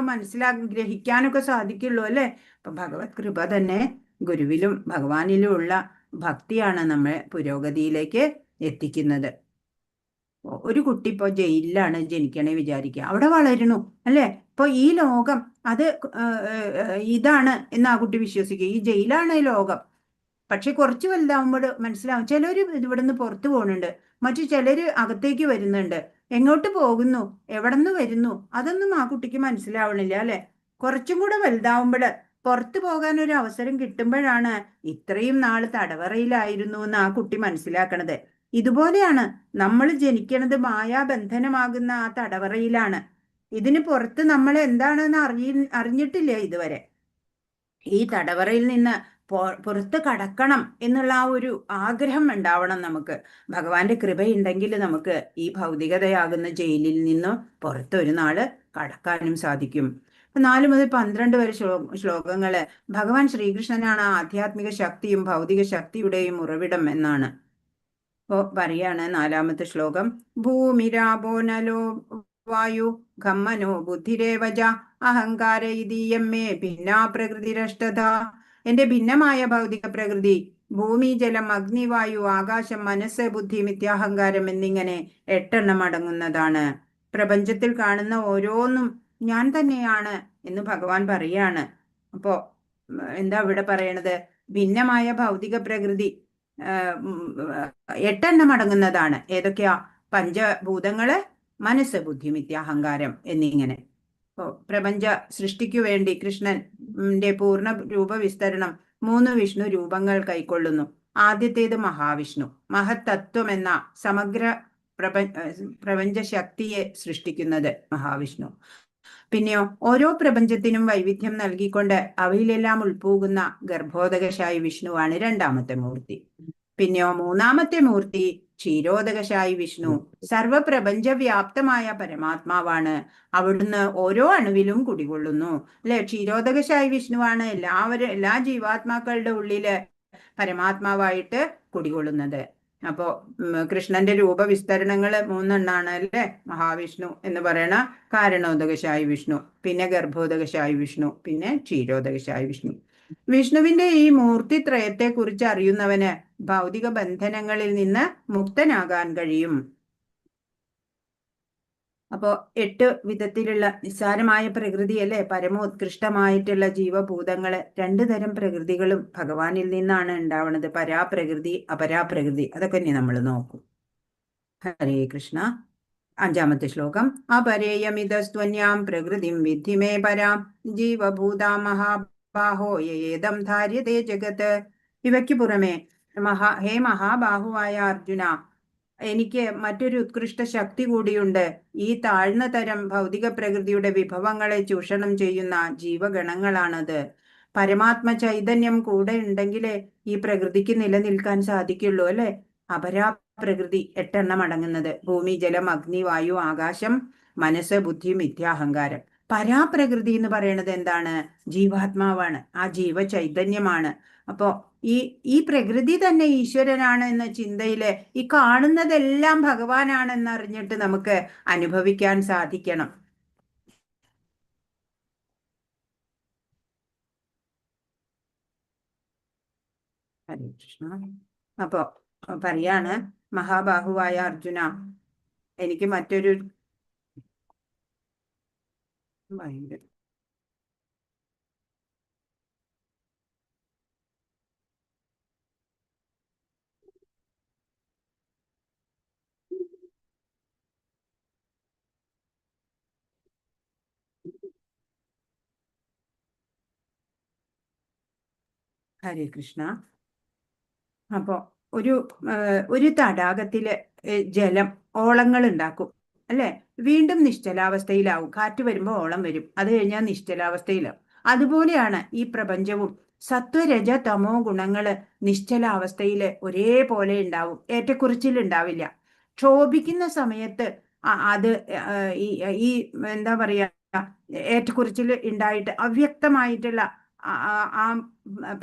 S6: ഗ്രഹിക്കാനൊക്കെ സാധിക്കുള്ളൂ, അല്ലെ? അപ്പൊ ഭഗവത് കൃപ തന്നെ, ഗുരുവിലും ഭഗവാനിലും ഉള്ള ഭക്തിയാണ് നമ്മെ പുരോഗതിയിലേക്ക് എത്തിക്കുന്നത്. ഒരു കുട്ടി ഇപ്പോ ജയിലിലാണ് ജനിക്കണേ വിചാരിക്കുക, അവിടെ വളരണു, അല്ലെ? അപ്പോൾ ഈ ലോകം അത് ഇതാണ് എന്ന് ആ കുട്ടി വിശ്വസിക്കുക. ഈ ജയിലാണ് ഈ ലോകം. പക്ഷെ കുറച്ച് വലുതാവുമ്പോൾ മനസ്സിലാവും. ചിലർ ഇവിടുന്ന് പുറത്തു പോകുന്നുണ്ട്, മറ്റു ചിലർ അകത്തേക്ക് വരുന്നുണ്ട്. എങ്ങോട്ട് പോകുന്നു, എവിടെ നിന്ന് വരുന്നു, അതൊന്നും ആ കുട്ടിക്ക് മനസ്സിലാവണില്ല അല്ലെ. കുറച്ചും കൂടെ വലുതാവുമ്പോൾ പുറത്തു പോകാൻ ഒരു അവസരം കിട്ടുമ്പോഴാണ് ഇത്രയും നാള് തടവറയിലായിരുന്നു എന്ന് ആ കുട്ടി മനസ്സിലാക്കണത്. ഇതുപോലെയാണ് നമ്മൾ ജനിക്കണത് മായാബന്ധനമാകുന്ന ആ തടവറയിലാണ്. ഇതിന് പുറത്ത് നമ്മൾ എന്താണെന്ന് അറിഞ്ഞിട്ടില്ല ഇതുവരെ. ഈ തടവറയിൽ നിന്ന് പുറത്ത് കടക്കണം എന്നുള്ള ആ ഒരു ആഗ്രഹം ഉണ്ടാവണം നമുക്ക്. ഭഗവാന്റെ കൃപയുണ്ടെങ്കിൽ നമുക്ക് ഈ ഭൗതികതയാകുന്ന ജയിലിൽ നിന്ന് പുറത്തൊരു നാള് കടക്കാനും സാധിക്കും. 4 മുതൽ 12 വരെ ശ്ലോകങ്ങള് ഭഗവാൻ ശ്രീകൃഷ്ണനാണ് ആധ്യാത്മിക ശക്തിയും ഭൗതിക ശക്തിയുടെയും ഉറവിടം എന്നാണ്. അപ്പോ പറയാണ് 4ാമത്തെ ശ്ലോകം. ഭൂമിരാപോ നലോ വായു ഖമ്മനോ ബുദ്ധിരേവജ അഹങ്കാര ഇതീയമ്മേ ഭിന്നാ പ്രകൃതിരഷ്ടത. എന്റെ ഭിന്നമായ ഭൗതിക പ്രകൃതി ഭൂമി, ജലം, അഗ്നി, വായു, ആകാശം, മനസ്സ്, ബുദ്ധി, മിഥ്യാഹങ്കാരം എന്നിങ്ങനെ 8 അടങ്ങുന്നതാണ്. പ്രപഞ്ചത്തിൽ കാണുന്ന ഓരോന്നും ഞാൻ തന്നെയാണ് എന്ന് ഭഗവാൻ പറയാണ്. അപ്പോ എന്താ ഇവിടെ പറയണത്? ഭിന്നമായ ഭൗതിക പ്രകൃതി 8 അടങ്ങുന്നതാണ്. ഏതൊക്കെയാ? പഞ്ചഭൂതങ്ങള്, മനസ്സ്, ബുദ്ധി, മിഥ്യാഹങ്കാരം എന്നിങ്ങനെ. പ്രപഞ്ച സൃഷ്ടിക്കു വേണ്ടി കൃഷ്ണന്റെ പൂർണ്ണ രൂപവിസ്തരണം 3 വിഷ്ണു രൂപങ്ങൾ കൈക്കൊള്ളുന്നു. ആദ്യത്തേത് മഹാവിഷ്ണു, മഹത്തത്വം എന്ന സമഗ്ര പ്രപഞ്ച ശക്തിയെ സൃഷ്ടിക്കുന്നത് മഹാവിഷ്ണു. പിന്നെയോ ഓരോ പ്രപഞ്ചത്തിനും വൈവിധ്യം നൽകിക്കൊണ്ട് അവയിലെല്ലാം ഉൾപോകുന്ന ഗർഭോദകശായി വിഷ്ണുവാണ് 2ാമത്തെ മൂർത്തി. പിന്നെയോ 3ാമത്തെ മൂർത്തി ക്ഷീരോദകശായി വിഷ്ണു, സർവപ്രപഞ്ചവ്യാപ്തമായ പരമാത്മാവാണ്. അവിടുന്ന് ഓരോ അണുവിലും കുടികൊള്ളുന്നു അല്ലെ. ക്ഷീരോദകശായി വിഷ്ണുവാണ് എല്ലാ ജീവാത്മാക്കളുടെ ഉള്ളില് പരമാത്മാവായിട്ട് കുടികൊള്ളുന്നത്. അപ്പോ കൃഷ്ണന്റെ രൂപവിസ്തരണങ്ങള് 3 അല്ലേ. മഹാവിഷ്ണു എന്ന് പറയണ കാരണോദകശായി വിഷ്ണു, പിന്നെ ഗർഭോദകശായി വിഷ്ണു, പിന്നെ ക്ഷീരോദകശായി വിഷ്ണു. വിഷ്ണുവിന്റെ ഈ മൂർത്തിത്രയത്തെ കുറിച്ച് അറിയുന്നവന് ഭൗതിക ബന്ധനങ്ങളിൽ നിന്ന് മുക്തനാകാൻ കഴിയും. അപ്പോ 8 വിധത്തിലുള്ള നിസ്സാരമായ പ്രകൃതി അല്ലെ, പരമോത്കൃഷ്ടമായിട്ടുള്ള ജീവഭൂതങ്ങള്. 2 തരം പ്രകൃതികളും ഭഗവാനിൽ നിന്നാണ് ഉണ്ടാവുന്നത്. പരാപ്രകൃതി, അപരാപ്രകൃതി. അതൊക്കെ ഇനി നമ്മൾ നോക്കും. ഹരേ കൃഷ്ണ. 5ാമത്തെ ശ്ലോകം. അപരേയമിതസ്ത്വന്യാം പ്രകൃതിം വിദ്ധി മേ പരാം ജീവഭൂതാ മഹാബാഹോ യേദം ധാര്യതേ ജഗത്. ഇവയ്ക്ക് പുറമെ ഹേ മഹാബാഹുവായ അർജുന, എനിക്ക് മറ്റൊരു ഉത്കൃഷ്ട ശക്തി കൂടിയുണ്ട്. ഈ താഴ്ന്ന തരം ഭൗതിക പ്രകൃതിയുടെ വിഭവങ്ങളെ ചൂഷണം ചെയ്യുന്ന ജീവഗണങ്ങളാണത്. പരമാത്മ ചൈതന്യം കൂടെ ഉണ്ടെങ്കിലേ ഈ പ്രകൃതിക്ക് നിലനിൽക്കാൻ സാധിക്കുള്ളൂ അല്ലെ. അപരാപ്രകൃതി 8 അടങ്ങുന്നത് ഭൂമി, ജലം, അഗ്നി, വായു, ആകാശം, മനസ്സ്, ബുദ്ധി, മിഥ്യാഹങ്കാരം. പരാപ്രകൃതി എന്ന് പറയുന്നത് എന്താണ്? ജീവാത്മാവാണ്, ആ ജീവ ചൈതന്യമാണ്. അപ്പോ ഈ പ്രകൃതി തന്നെ ഈശ്വരനാണ് എന്ന ചിന്തയില് ഈ കാണുന്നതെല്ലാം ഭഗവാനാണെന്ന് അറിഞ്ഞിട്ട് നമുക്ക് അനുഭവിക്കാൻ സാധിക്കണം. ഹരേ കൃഷ്ണ. അപ്പോ പറയാണ് മഹാബാഹുവായ അർജുന, എനിക്ക് മറ്റൊരു ഹരേ കൃഷ്ണ. അപ്പോ ഒരു തടാകത്തില് ജലം ഓളങ്ങൾ ഉണ്ടാക്കും അല്ലെ. വീണ്ടും നിശ്ചലാവസ്ഥയിലാവും. കാറ്റ് വരുമ്പോ ഓളം വരും, അത് കഴിഞ്ഞാൽ നിശ്ചലാവസ്ഥയിലാവും. അതുപോലെയാണ് ഈ പ്രപഞ്ചവും. സത്വരജ തമോ ഗുണങ്ങള് നിശ്ചലാവസ്ഥയില് ഒരേപോലെ ഉണ്ടാവും, ഏറ്റക്കുറിച്ചിൽ ഉണ്ടാവില്ല. ക്ഷോഭിക്കുന്ന സമയത്ത് അത് ഈ എന്താ പറയാ, ഏറ്റക്കുറിച്ചിൽ ഉണ്ടായിട്ട് അവ്യക്തമായിട്ടുള്ള ആ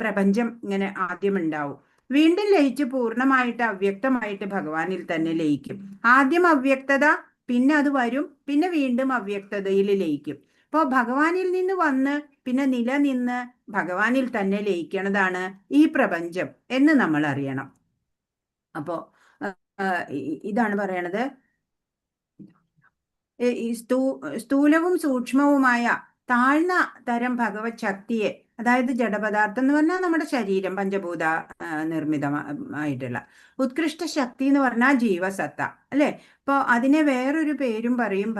S6: പ്രപഞ്ചം ഇങ്ങനെ ആദ്യം ഉണ്ടാവും. വീണ്ടും ലയിച്ച് പൂർണ്ണമായിട്ട് അവ്യക്തമായിട്ട് ഭഗവാനിൽ തന്നെ ലയിക്കും. ആദ്യം അവ്യക്തത, പിന്നെ അത് വരും, പിന്നെ വീണ്ടും അവ്യക്തതയിൽ ലയിക്കും. അപ്പോൾ ഭഗവാനിൽ നിന്ന് വന്ന് പിന്നെ നിലനിന്ന് ഭഗവാനിൽ തന്നെ ലയിക്കണതാണ് ഈ പ്രപഞ്ചം എന്ന് നമ്മൾ അറിയണം. അപ്പോ ഇതാണ് പറയണത്. ഈ സ്ഥൂലവും സൂക്ഷ്മവുമായ താഴ്ന്ന തരം ഭഗവത് ശക്തിയെ, അതായത് ജഡപദാർത്ഥം എന്ന് പറഞ്ഞാൽ നമ്മുടെ ശരീരം പഞ്ചഭൂത നിർമ്മിതമായിട്ടുള്ള, ഉത്കൃഷ്ട ശക്തി എന്ന് പറഞ്ഞാൽ ജീവസത്ത അല്ലെ. അപ്പൊ അതിനെ വേറൊരു പേരും പറയും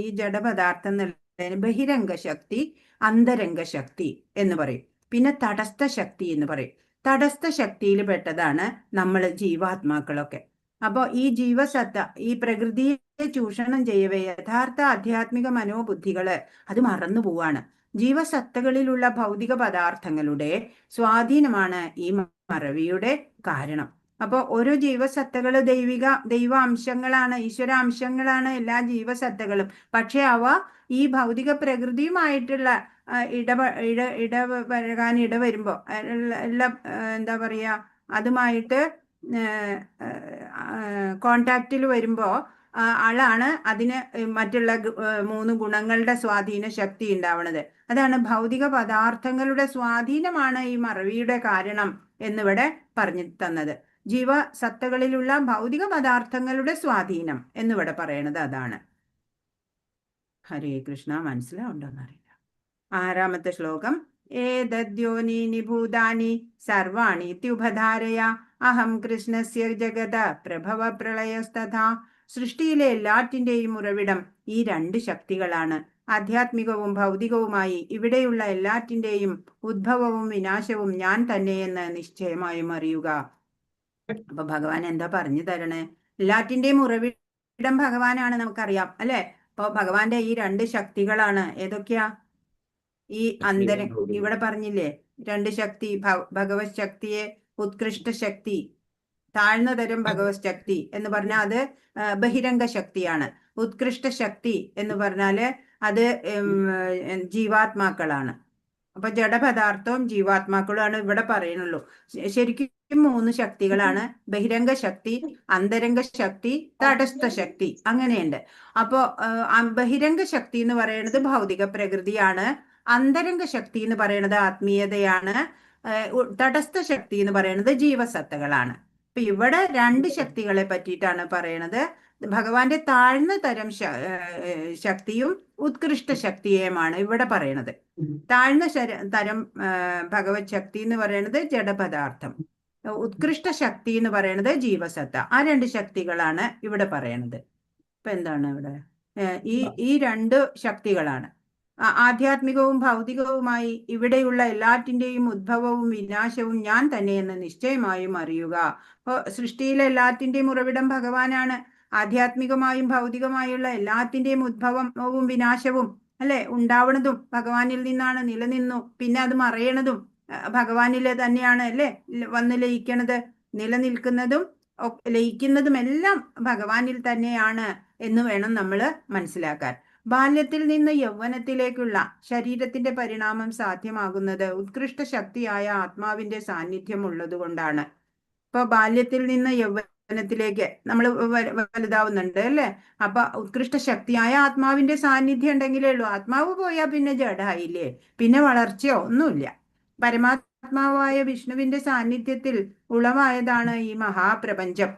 S6: ഈ ജഡപദാർത്ഥം എന്നുള്ളതിന് ബഹിരംഗ ശക്തി, അന്തരംഗ ശക്തി എന്ന് പറയും. പിന്നെ തടസ്ഥ ശക്തി എന്ന് പറയും. തടസ്ഥ ശക്തിയിൽ പെട്ടതാണ് നമ്മൾ ജീവാത്മാക്കളൊക്കെ. അപ്പോ ഈ ജീവസത്ത ഈ പ്രകൃതിയെ ചൂഷണം ചെയ്യവേ യഥാർത്ഥ ആധ്യാത്മിക മനോബുദ്ധികള് അത് മറന്നു പോവാണ്. ജീവസത്തകളിലുള്ള ഭൗതിക പദാർത്ഥങ്ങളുടെ സ്വാധീനമാണ് ഈ മറവിയുടെ കാരണം. അപ്പൊ ഓരോ ജീവസത്തകള് ദൈവാംശങ്ങളാണ്, ഈശ്വരാംശങ്ങളാണ് എല്ലാ ജീവസത്തകളും. പക്ഷെ അവ ഈ ഭൗതിക പ്രകൃതിയുമായിട്ടുള്ള ഇടപഴകാൻ ഇടവരുമ്പോ എല്ലാം എന്താ പറയാ, അതുമായിട്ട് കോണ്ടാക്റ്റിൽ വരുമ്പോ ആളാണ് അതിന് മറ്റുള്ള 3 ഗുണങ്ങളുടെ സ്വാധീന ശക്തി ഉണ്ടാവണത്. അതാണ് ഭൗതിക പദാർത്ഥങ്ങളുടെ സ്വാധീനമാണ് ഈ മറവിയുടെ കാരണം എന്നിവിടെ പറഞ്ഞു തന്നത്. ജീവസത്തകളിലുള്ള ഭൗതിക പദാർത്ഥങ്ങളുടെ സ്വാധീനം എന്നിവിടെ പറയണത് അതാണ്. ഹരേ കൃഷ്ണ. മനസ്സിലാവുണ്ടോന്നറിയില്ല. 6ാമത്തെ ശ്ലോകം. ഏതദ്യോനീനി ഭൂതാനി സർവാണി ഇത്യുപധാരയ അഹം കൃഷ്ണസ്യ ജഗത പ്രഭവ പ്രളയസ്തഥാ. സൃഷ്ടിയിലെ എല്ലാറ്റിന്റെയും ഉറവിടം ഈ 2 ശക്തികളാണ്. ആധ്യാത്മികവും ഭൗതികവുമായി ഇവിടെയുള്ള എല്ലാറ്റിന്റെയും ഉദ്ഭവവും വിനാശവും ഞാൻ തന്നെയെന്ന് നിശ്ചയമായും അറിയുക. അപ്പൊ ഭഗവാൻ എന്താ പറഞ്ഞു തരണേ? എല്ലാറ്റിന്റെയും ഉറവിടം ഭഗവാനാണ്, നമുക്കറിയാം അല്ലെ. അപ്പൊ ഭഗവാന്റെ ഈ 2 ശക്തികളാണ്. ഏതൊക്കെയാ? ഈ ഇവിടെ പറഞ്ഞില്ലേ 2 ശക്തി. ഭഗവത് ശക്തിയെ ഉത്കൃഷ്ട ശക്തി, താഴ്ന്ന തരം ഭഗവത് ശക്തി എന്ന് പറഞ്ഞാൽ അത് ബഹിരംഗ ശക്തിയാണ്. ഉത്കൃഷ്ട ശക്തി എന്ന് പറഞ്ഞാല് അത് ജീവാത്മാക്കളാണ്. അപ്പൊ ജഡപദാർത്ഥവും ജീവാത്മാക്കളുമാണ് ഇവിടെ പറയുന്നുള്ളൂ. ശരിക്കും 3 ശക്തികളാണ്. ബഹിരംഗ ശക്തി, അന്തരംഗ ശക്തി, തടസ്ഥ ശക്തി, അങ്ങനെയുണ്ട്. അപ്പോ ബഹിരംഗ ശക്തി എന്ന് പറയുന്നത് ഭൗതിക പ്രകൃതിയാണ്. അന്തരംഗ ശക്തി എന്ന് പറയുന്നത് ആത്മീയതയാണ്. തടസ്ഥ ശക്തി എന്ന് പറയുന്നത് ജീവസത്തകളാണ്. അപ്പൊ ഇവിടെ 2 ശക്തികളെ പറ്റിയിട്ടാണ് പറയണത്. ഭഗവാന്റെ താഴ്ന്ന തരം ശക്തിയും ഉത്കൃഷ്ട ശക്തിയുമാണ് ഇവിടെ പറയണത്. താഴ്ന്ന തരം ഭഗവത് ശക്തി എന്ന് പറയുന്നത് ജഡപദാർത്ഥം, ഉത്കൃഷ്ട ശക്തി എന്ന് പറയുന്നത് ജീവസത്ത. ആ 2 ശക്തികളാണ് ഇവിടെ പറയണത്. ഇപ്പൊ എന്താണ് ഇവിടെ ഈ 2 ശക്തികളാണ്. ആധ്യാത്മികവും ഭൗതികവുമായി ഇവിടെയുള്ള എല്ലാറ്റിന്റെയും ഉദ്ഭവവും വിനാശവും ഞാൻ തന്നെയെന്ന് നിശ്ചയമായും അറിയുക. അപ്പൊ സൃഷ്ടിയിലെ എല്ലാറ്റിന്റെയും ഉറവിടം ഭഗവാനാണ്. ആധ്യാത്മികമായും ഭൗതികമായുള്ള എല്ലാത്തിന്റെയും ഉദ്ഭവവും വിനാശവും അല്ലെ ഉണ്ടാവണതും ഭഗവാനിൽ നിന്നാണ്. നിലനിന്നു പിന്നെ അത് മറയണതും ഭഗവാനിലെ തന്നെയാണ് അല്ലെ. വന്ന് ലയിക്കണത്, നിലനിൽക്കുന്നതും ലയിക്കുന്നതും എല്ലാം ഭഗവാനിൽ തന്നെയാണ് എന്ന് വേണം നമ്മൾ മനസ്സിലാക്കാൻ. ബാല്യത്തിൽ നിന്ന് യൗവനത്തിലേക്കുള്ള ശരീരത്തിന്റെ പരിണാമം സാധ്യമാകുന്നത് ഉത്കൃഷ്ട ശക്തിയായ ആത്മാവിന്റെ സാന്നിധ്യം ഉള്ളതുകൊണ്ടാണ്. ഇപ്പൊ ബാല്യത്തിൽ നിന്ന് യൗവനത്തിലേക്ക് നമ്മൾ വലുതാവുന്നുണ്ട് അല്ലെ. അപ്പൊ ഉത്കൃഷ്ട ശക്തിയായ ആത്മാവിന്റെ സാന്നിധ്യം ഉണ്ടെങ്കിലേ ഉള്ളൂ. ആത്മാവ് പോയാൽ പിന്നെ ജഡായില്ലേ, പിന്നെ വളർച്ചയോ ഒന്നുമില്ല. പരമാത്മാവായ വിഷ്ണുവിന്റെ സാന്നിധ്യത്തിൽ ഉളവായതാണ് ഈ മഹാപ്രപഞ്ചം.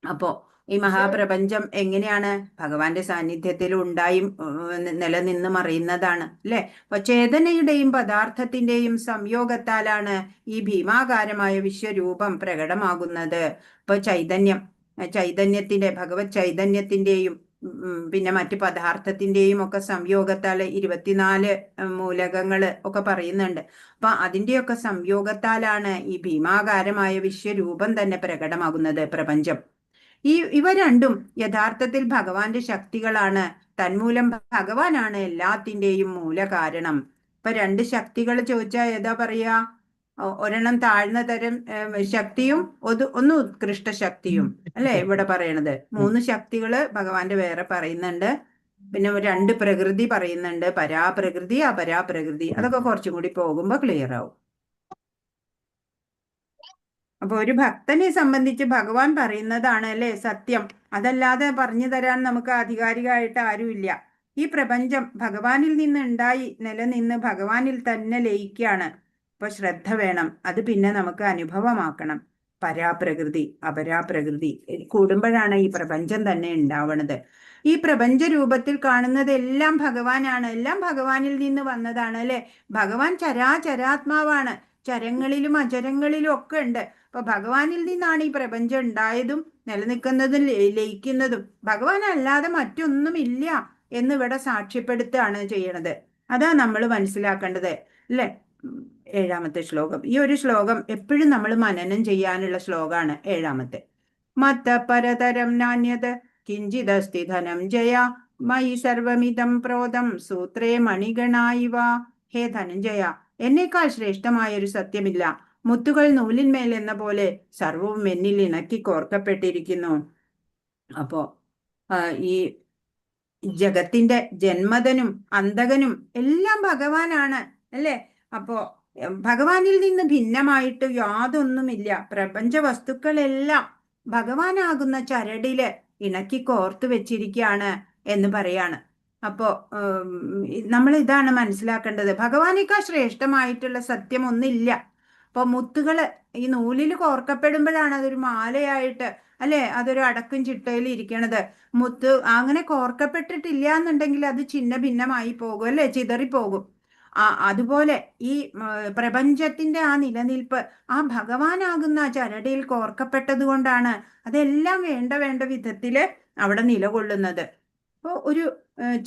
S6: അപ്പോ ഈ മഹാപ്രപഞ്ചം എങ്ങനെയാണ്? ഭഗവാന്റെ സാന്നിധ്യത്തിൽ ഉണ്ടായി നിലനിന്ന് മറിയുന്നതാണ് അല്ലെ. അപ്പൊ ചേതനയുടെയും പദാർത്ഥത്തിന്റെയും സംയോഗത്താലാണ് ഈ ഭീമാകാരമായ വിശ്വരൂപം പ്രകടമാകുന്നത്. ഇപ്പൊ ചൈതന്യത്തിന്റെ ഭഗവത് ചൈതന്യത്തിന്റെയും പിന്നെ മറ്റു പദാർത്ഥത്തിന്റെയും ഒക്കെ സംയോഗത്താൽ 24 മൂലകങ്ങള് ഒക്കെ പറയുന്നുണ്ട്. അപ്പൊ അതിന്റെയൊക്കെ സംയോഗത്താലാണ് ഈ ഭീമാകാരമായ വിശ്വരൂപം തന്നെ പ്രകടമാകുന്നത്, പ്രപഞ്ചം. ഇവ 2ഉം യഥാർത്ഥത്തിൽ ഭഗവാന്റെ ശക്തികളാണ്. തന്മൂലം ഭഗവാനാണ് എല്ലാത്തിന്റെയും മൂലകാരണം. ഇപ്പൊ 2 ശക്തികൾ ചോദിച്ചാൽ ഏതാ പറയാ? ഒരെണ്ണം താഴ്ന്ന തരം ശക്തിയും ഒന്ന് ഉത്കൃഷ്ട ശക്തിയും അല്ലെ ഇവിടെ പറയണത്. 3 ശക്തികള് ഭഗവാന്റെ വേറെ പറയുന്നുണ്ട്. പിന്നെ 2 പ്രകൃതി പറയുന്നുണ്ട്, പരാപ്രകൃതി അപരാപ്രകൃതി. അതൊക്കെ കുറച്ചും കൂടി പോകുമ്പോ ക്ലിയർ ആവും. അപ്പൊ ഒരു ഭക്തനെ സംബന്ധിച്ച് ഭഗവാൻ പറയുന്നതാണ് അല്ലെ സത്യം. അതല്ലാതെ പറഞ്ഞു തരാൻ നമുക്ക് ആധികാരികമായിട്ട് ആരുമില്ല. ഈ പ്രപഞ്ചം ഭഗവാനിൽ നിന്ന് ഉണ്ടായി നിലനിന്ന് ഭഗവാനിൽ തന്നെ ലയിക്കുകയാണ്. അപ്പൊ ശ്രദ്ധ വേണം. അത് പിന്നെ നമുക്ക് അനുഭവമാക്കണം. പരാപ്രകൃതി അപരാപ്രകൃതി കൂടുമ്പോഴാണ് ഈ പ്രപഞ്ചം തന്നെ ഉണ്ടാവണത്. ഈ പ്രപഞ്ച രൂപത്തിൽ കാണുന്നതെല്ലാം ഭഗവാനാണ്, എല്ലാം ഭഗവാനിൽ നിന്ന് വന്നതാണ് അല്ലെ. ഭഗവാൻ ചരാചരാത്മാവാണ്, ചരങ്ങളിലും അചരങ്ങളിലും ഒക്കെ ഉണ്ട്. അപ്പൊ ഭഗവാനിൽ നിന്നാണ് ഈ പ്രപഞ്ചം ഉണ്ടായതും നിലനിൽക്കുന്നതും ലയിക്കുന്നതും. ഭഗവാൻ അല്ലാതെ മറ്റൊന്നുമില്ല എന്ന് ഇവിടെ സാക്ഷ്യപ്പെടുത്തുകയാണ് ചെയ്യണത്. അതാ നമ്മൾ മനസ്സിലാക്കേണ്ടത് അല്ലെ. 7ാമത്തെ ശ്ലോകം, ഈ ഒരു ശ്ലോകം എപ്പോഴും നമ്മൾ മനനം ചെയ്യാനുള്ള ശ്ലോകമാണ് 7ാമത്തെ. മത്ത പരതരം നാണ്യത് കിഞ്ചിദസ്തി ധനഞ്ജയ മയി സർവമിതം പ്രോതം സൂത്രേ മണിഗണായിവ. ഹേ ധനഞ്ജയ, എന്നേക്കാൾ ശ്രേഷ്ഠമായൊരു സത്യമില്ല. മുത്തുകൾ നൂലിന്മേൽ എന്ന പോലെ സർവവും എന്നിൽ ഇണക്കി കോർക്കപ്പെട്ടിരിക്കുന്നു. അപ്പോ ഈ ജഗത്തിന്റെ ജന്മതനും അന്തകനും എല്ലാം ഭഗവാനാണ് അല്ലെ. അപ്പോ ഭഗവാനിൽ നിന്ന് ഭിന്നമായിട്ട് യാതൊന്നുമില്ല. പ്രപഞ്ച വസ്തുക്കളെല്ലാം ഭഗവാനാകുന്ന ചരടില് ഇണക്കി കോർത്തു വെച്ചിരിക്കുകയാണ് എന്ന് പറയാണ്. അപ്പോ നമ്മൾ ഇതാണ് മനസ്സിലാക്കേണ്ടത്, ഭഗവാനേക്കാൾ ശ്രേഷ്ഠമായിട്ടുള്ള സത്യം ഒന്നില്ല. അപ്പൊ മുത്തുകള് ഈ നൂലിൽ കോർക്കപ്പെടുമ്പോഴാണ് അതൊരു മാലയായിട്ട് അല്ലെ, അതൊരു അടക്കും ചിട്ടയിൽ ഇരിക്കണത്. മുത്ത് അങ്ങനെ കോർക്കപ്പെട്ടിട്ടില്ല എന്നുണ്ടെങ്കിൽ അത് ചിന്ന ഭിന്നമായി പോകും അല്ലെ, ചിതറിപ്പോകും. അതുപോലെ ഈ പ്രപഞ്ചത്തിന്റെ ആ നിലനിൽപ്പ് ആ ഭഗവാനാകുന്ന ചരടിയിൽ കോർക്കപ്പെട്ടത് കൊണ്ടാണ് അതെല്ലാം വേണ്ട വിധത്തില് അവിടെ നിലകൊള്ളുന്നത്. അപ്പോൾ ഒരു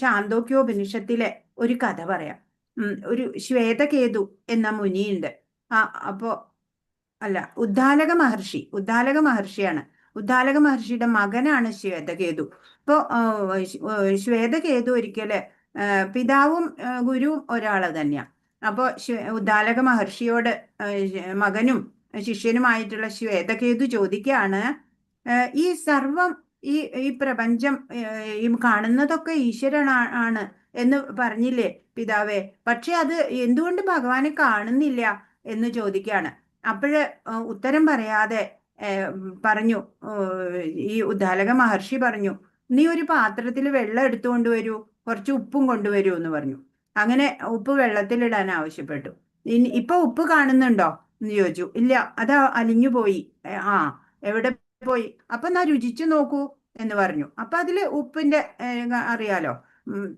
S6: ചാന്തോക്യോപനിഷത്തിലെ ഒരു കഥ പറയാം. ഒരു ശ്വേതകേതു എന്ന മുനിയുണ്ട്. ഉദ്ദാലക മഹർഷിയാണ്. ഉദ്ദാലക മഹർഷിയുടെ മകനാണ് ശ്വേതകേതു. അപ്പോ ശ്വേതകേതു ഒരിക്കല് പിതാവും ഗുരുവും ഒരാള് തന്നെയാ. അപ്പോ ഉദ്ദാലക മഹർഷിയോട് മകനും ശിഷ്യനുമായിട്ടുള്ള ശ്വേതകേതു ചോദിക്കുകയാണ്, ഈ സർവം ഈ പ്രപഞ്ചം ഈ കാണുന്നതൊക്കെ ഈശ്വരനാണ് എന്ന് പറഞ്ഞില്ലേ പിതാവേ, പക്ഷെ അത് എന്തുകൊണ്ട് ഭഗവാനെ കാണുന്നില്ല എന്ന് ചോദിക്കുകയാണ്. അപ്പോഴ് ഉത്തരം പറയാതെ പറഞ്ഞു, ഈ ഉദ്ദാലക മഹർഷി പറഞ്ഞു, നീ ഒരു പാത്രത്തിൽ വെള്ളം എടുത്തുകൊണ്ട് വരൂ, കുറച്ച് ഉപ്പും കൊണ്ടുവരൂ എന്ന് പറഞ്ഞു. അങ്ങനെ ഉപ്പ് വെള്ളത്തിലിടാൻ ആവശ്യപ്പെട്ടു. ഇപ്പൊ ഉപ്പ് കാണുന്നുണ്ടോ എന്ന് ചോദിച്ചു. ഇല്ല, അത് അലിഞ്ഞു പോയി. എവിടെ പോയി? അപ്പൊ എന്നാ രുചിച്ചു നോക്കൂ എന്ന് പറഞ്ഞു. അപ്പൊ അതില് ഉപ്പിന്റെ അറിയാലോ,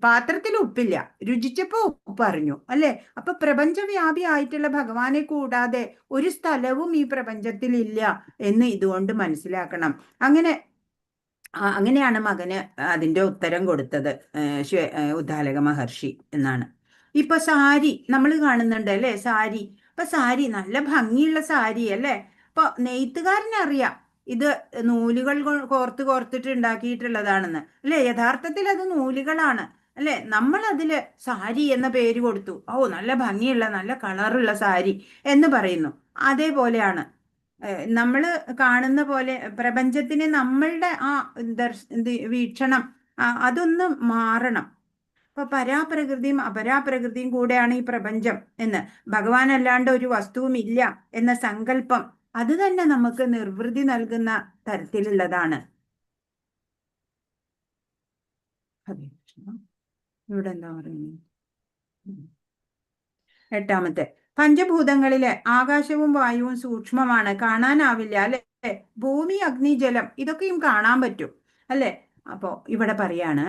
S6: പാത്രത്തിൽ ഉപ്പില്ല, രുചിച്ചപ്പോ ഉപ്പ് അറിഞ്ഞു അല്ലെ. അപ്പൊ പ്രപഞ്ചവ്യാപി ആയിട്ടുള്ള ഭഗവാനെ കൂടാതെ ഒരു സ്ഥലവും ഈ പ്രപഞ്ചത്തിൽ ഇല്ല എന്ന് ഇതുകൊണ്ട് മനസ്സിലാക്കണം. അങ്ങനെയാണ് മകന് അതിന്റെ ഉത്തരം കൊടുത്തത് ഉദ്ദാലക മഹർഷി എന്നാണ്. ഇപ്പൊ സാരി നമ്മൾ കാണുന്നുണ്ട് അല്ലെ, സാരി. അപ്പൊ സാരി നല്ല ഭംഗിയുള്ള സാരി അല്ലെ. അപ്പൊ നെയ്ത്തുകാരനറിയാം ഇത് നൂലുകൾ കോർത്തിട്ട് ഉണ്ടാക്കിയിട്ടുള്ളതാണെന്ന് അല്ലെ. യഥാർത്ഥത്തിൽ അത് നൂലുകളാണ് അല്ലെ. നമ്മൾ അതില് സാരി എന്ന പേര് കൊടുത്തു. നല്ല ഭംഗിയുള്ള നല്ല കളറുള്ള സാരി എന്ന് പറയുന്നു. അതേപോലെയാണ് നമ്മൾ കാണുന്ന പോലെ പ്രപഞ്ചത്തിന് നമ്മളുടെ ആ വീക്ഷണം അതൊന്ന് മാറണം. അപ്പൊ പരാപ്രകൃതിയും അപരാപ്രകൃതിയും കൂടെയാണ് ഈ പ്രപഞ്ചം എന്ന്, ഭഗവാൻ അല്ലാണ്ട് ഒരു വസ്തുവും ഇല്ല എന്ന സങ്കല്പം അത് തന്നെ നമുക്ക് നിർവൃതി നൽകുന്ന തരത്തിലുള്ളതാണ്. ഇവിടെ എന്താ പറയുന്നത്? 8ാമത്തെ, പഞ്ചഭൂതങ്ങളിലെ ആകാശവും വായുവും സൂക്ഷ്മമാണ്, കാണാനാവില്ല അല്ലെ. ഭൂമി, അഗ്നി, ജലം ഇതൊക്കെയും കാണാൻ പറ്റും അല്ലെ. അപ്പോ ഇവിടെ പറയാണ്,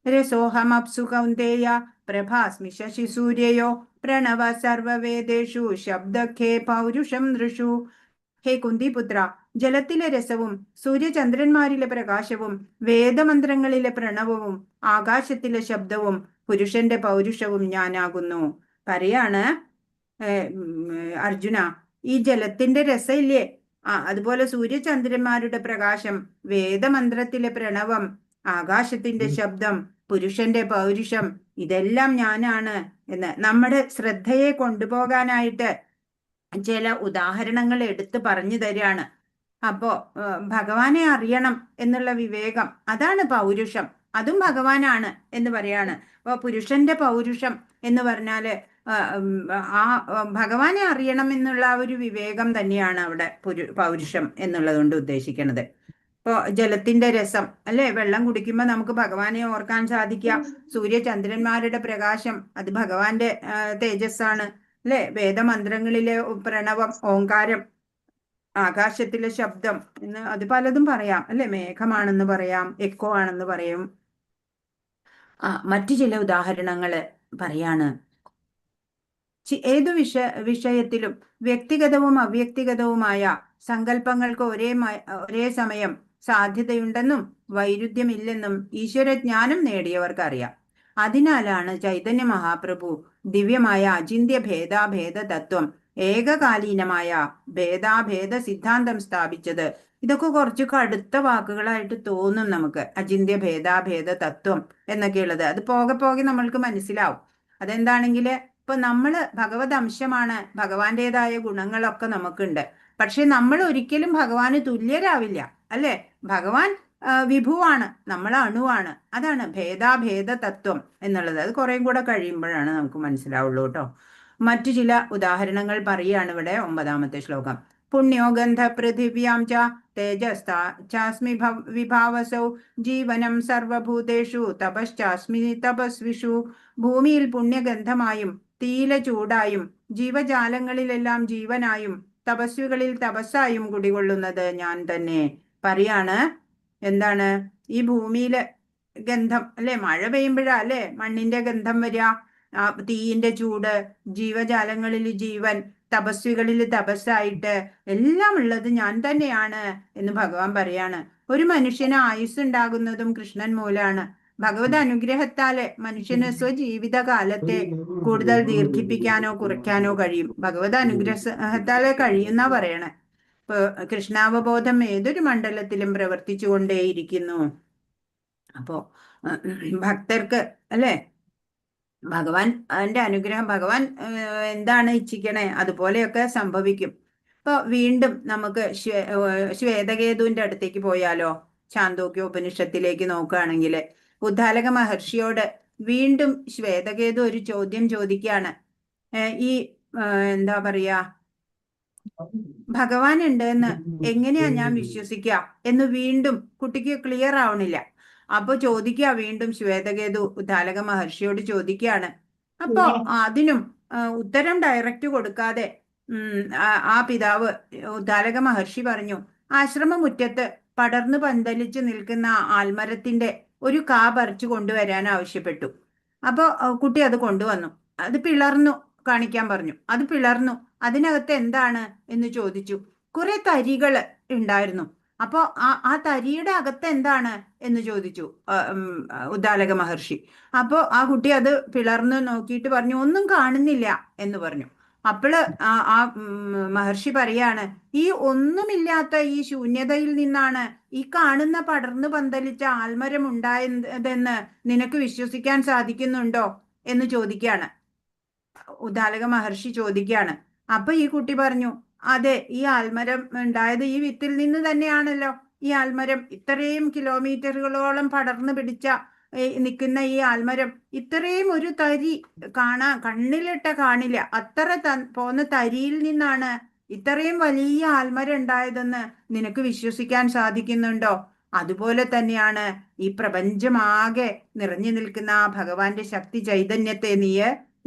S6: രസോഹമപ്സു കൗന്ദേയ പ്രഭാസ്മി ശശി സൂര്യയോ പ്രണവ സർവവേദേഷു ശബ്ദഖേ പൗരുഷം നൃഷു. ഹേ കുന്തിപുത്ര, ജലത്തിലെ രസവും സൂര്യചന്ദ്രന്മാരിലെ പ്രകാശവും വേദമന്ത്രങ്ങളിലെ പ്രണവവും ആകാശത്തിലെ ശബ്ദവും പുരുഷന്റെ പൗരുഷവും ഞാനാകുന്നു. പറയാണ് അർജുന, ഈ ജലത്തിന്റെ രസമില്ലേ, അതുപോലെ സൂര്യചന്ദ്രന്മാരുടെ പ്രകാശം, വേദമന്ത്രത്തിലെ പ്രണവം, ആകാശത്തിന്റെ ശബ്ദം, പുരുഷന്റെ പൗരുഷം, ഇതെല്ലാം ഞാനാണ് എന്ന് നമ്മുടെ ശ്രദ്ധയെ കൊണ്ടുപോകാനായിട്ട് ചില ഉദാഹരണങ്ങൾ എടുത്ത് പറഞ്ഞു തരികയാണ്. അപ്പോ ഭഗവാനെ അറിയണം എന്നുള്ള വിവേകം, അതാണ് പൗരുഷം, അതും ഭഗവാനാണ് എന്ന് പറയാണ്. അപ്പൊ പുരുഷന്റെ പൗരുഷം എന്ന് പറഞ്ഞാല് ആ ഭഗവാനെ അറിയണം എന്നുള്ള ഒരു വിവേകം തന്നെയാണ് അവിടെ പൗരുഷം എന്നുള്ളത് കൊണ്ട് ഉദ്ദേശിക്കുന്നത്. ഇപ്പൊ ജലത്തിന്റെ രസം അല്ലെ, വെള്ളം കുടിക്കുമ്പോൾ നമുക്ക് ഭഗവാനെ ഓർക്കാൻ സാധിക്കുക. സൂര്യചന്ദ്രന്മാരുടെ പ്രകാശം അത് ഭഗവാന്റെ തേജസ്സാണ് അല്ലെ. വേദമന്ത്രങ്ങളിലെ പ്രണവം, ഓങ്കാരം, ആകാശത്തിലെ ശബ്ദം എന്ന് അത് പലതും പറയാം അല്ലെ. മേഘമാണെന്ന് പറയാം, എക്കോ ആണെന്ന് പറയും മറ്റു ചില ഉദാഹരണങ്ങൾ പറയാണ്. ഏതു വിഷയത്തിലും വ്യക്തിഗതവും അവ്യക്തിഗതവുമായ സങ്കല്പങ്ങൾക്ക് ഒരേ സമയം സാധ്യതയുണ്ടെന്നും വൈരുദ്ധ്യമില്ലെന്നും ഈശ്വരജ്ഞാനം നേടിയവർക്ക് അറിയാം. അതിനാലാണ് ചൈതന്യ മഹാപ്രഭു ദിവ്യമായ അചിന്ത്യ ഭേദാഭേദ തത്വം, ഏകകാലീനമായ ഭേദാഭേദ സിദ്ധാന്തം സ്ഥാപിച്ചത്. ഇതൊക്കെ കുറച്ച് കടുത്ത വാക്കുകളായിട്ട് തോന്നും നമുക്ക്, അചിന്ത്യ ഭേദാഭേദ തത്വം എന്നൊക്കെയുള്ളത്. അത് പോകെ പോകെ നമ്മൾക്ക് മനസ്സിലാവും. അതെന്താണെങ്കിൽ ഇപ്പൊ നമ്മള് ഭഗവത് അംശമാണ്, ഭഗവാന്റേതായ ഗുണങ്ങളൊക്കെ നമുക്കുണ്ട്. പക്ഷെ നമ്മൾ ഒരിക്കലും ഭഗവാന് തുല്യരാവില്ല, അല്ലെ? ഭഗവാൻ വിഭുവാണ്, നമ്മൾ അണുവാണ്. അതാണ് ഭേദാഭേദ തത്വം എന്നുള്ളത്. അത് കുറേം കൂടെ കഴിയുമ്പോഴാണ് നമുക്ക് മനസ്സിലാവുള്ളൂ കേട്ടോ. മറ്റു ചില ഉദാഹരണങ്ങൾ പറയുകയാണ് ഇവിടെ 9ാമത്തെ ശ്ലോകം. പുണ്യോ ഗന്ധ പൃഥിവ്യാം ച തേജസ്താസ്മി വിഭാവസൗ ജീവനം സർവഭൂതേഷു തപശ്ചാസ്മി തപസ്വിഷു. ഭൂമിയിൽ പുണ്യഗന്ധമായും തീയില ചൂടായും ജീവജാലങ്ങളിലെല്ലാം ജീവനായും തപസ്വികളിൽ തപസ്സായും കുടികൊള്ളുന്നത് ഞാൻ തന്നെ. പറയാണ് എന്താണ് ഈ ഭൂമിയിലെ ഗന്ധം, അല്ലെ? മഴ പെയ്യുമ്പോഴാ അല്ലെ മണ്ണിന്റെ ഗന്ധം വരിക, തീയിന്റെ ചൂട്, ജീവജാലങ്ങളിൽ ജീവൻ, തപസ്വികളിൽ തപസ്സായിട്ട് എല്ലാം ഉള്ളത് ഞാൻ തന്നെയാണ് എന്ന് ഭഗവാൻ പറയാണ്. ഒരു മനുഷ്യന് ആയുസ് ഉണ്ടാകുന്നതും കൃഷ്ണൻ മൂലാണ്. ഭഗവത് അനുഗ്രഹത്താല് മനുഷ്യന് സ്വജീവിതകാലത്തെ കൂടുതൽ ദീർഘിപ്പിക്കാനോ കുറയ്ക്കാനോ കഴിയും. ഭഗവത് അനുഗ്രഹത്താലെ കഴിയുന്ന പറയണേ. ഇപ്പൊ കൃഷ്ണാവബോധം ഏതൊരു മണ്ഡലത്തിലും പ്രവർത്തിച്ചുകൊണ്ടേയിരിക്കുന്നു. അപ്പോ ഭക്തർക്ക്, അല്ലെ, ഭഗവാന്റെ അനുഗ്രഹം, ഭഗവാൻ എന്താണ് ഇച്ഛിക്കണേ അതുപോലെയൊക്കെ സംഭവിക്കും. ഇപ്പൊ വീണ്ടും നമുക്ക് ശ്വേതകേതുവിന്റെ അടുത്തേക്ക് പോയാലോ? ചാന്തോക്യ ഉപനിഷത്തിലേക്ക് നോക്കുകയാണെങ്കിൽ ഉദ്ദാലക മഹർഷിയോട് വീണ്ടും ശ്വേതകേതു ഒരു ചോദ്യം ചോദിക്കുകയാണ്. ഈ എന്താ പറയാ, ഭഗവാൻ ഉണ്ട് എന്ന് എങ്ങനെയാ ഞാൻ വിശ്വസിക്കുക എന്ന് വീണ്ടും കുട്ടിക്ക് ക്ലിയർ ആവണില്ല. അപ്പൊ ചോദിക്കുക വീണ്ടും ശ്വേതകേതു ഉദ്ദാലക മഹർഷിയോട് ചോദിക്കുകയാണ്. അപ്പൊ അതിനും ഉത്തരം ഡയറക്റ്റ് കൊടുക്കാതെ ആ പിതാവ് ഉദ്ദാലക മഹർഷി പറഞ്ഞു, ആശ്രമമുറ്റത്ത് പടർന്നു പന്തലിച്ച് നിൽക്കുന്ന ആൽമരത്തിന്റെ ഒരു കാ പറിച്ചു കൊണ്ടുവരാൻ ആവശ്യപ്പെട്ടു. അപ്പൊ കുട്ടി അത് കൊണ്ടുവന്നു. അത് പിളർന്നു കാണിക്കാൻ പറഞ്ഞു. അത് പിളർന്നു. അതിനകത്ത് എന്താണ് എന്ന് ചോദിച്ചു. കുറെ തരികള് ഉണ്ടായിരുന്നു. അപ്പോ ആ തരിയുടെ അകത്ത് എന്താണ് എന്ന് ചോദിച്ചു ഉദ്ദാലക മഹർഷി. അപ്പോ ആ കുട്ടി അത് പിളർന്ന് നോക്കിയിട്ട് പറഞ്ഞു, ഒന്നും കാണുന്നില്ല എന്ന് പറഞ്ഞു. അപ്പോള് ആ മഹർഷി പറയാണ്, ഈ ഒന്നുമില്ലാത്ത ഈ ശൂന്യതയിൽ നിന്നാണ് ഈ കാണുന്ന പടർന്നു പന്തലിച്ച ആൽമരം ഉണ്ടായതെന്ന് നിനക്ക് വിശ്വസിക്കാൻ സാധിക്കുന്നുണ്ടോ എന്ന് ചോദിക്കുകയാണ്. ഉദ്ദാലക മഹർഷി ചോദിക്കുകയാണ്. അപ്പൊ ഈ കുട്ടി പറഞ്ഞു, അതെ, ഈ ആൽമരം ഉണ്ടായത് ഈ വിത്തിൽ നിന്ന് തന്നെയാണല്ലോ. ഈ ആൽമരം ഇത്രയും കിലോമീറ്ററുകളോളം പടർന്നു പിടിച്ച നിൽക്കുന്ന ഈ ആൽമരം ഇത്രയും ഒരു തരി കണ്ണിലിട്ട കാണില്ല, അത്ര പോന്ന തരിയിൽ നിന്നാണ് ഇത്രയും വലിയ ആൽമരം ഉണ്ടായതെന്ന് നിനക്ക് വിശ്വസിക്കാൻ സാധിക്കുന്നുണ്ടോ? അതുപോലെ തന്നെയാണ് ഈ പ്രപഞ്ചമാകെ നിറഞ്ഞു നിൽക്കുന്ന ആ ഭഗവാന്റെ ശക്തി ചൈതന്യത്തെ നീ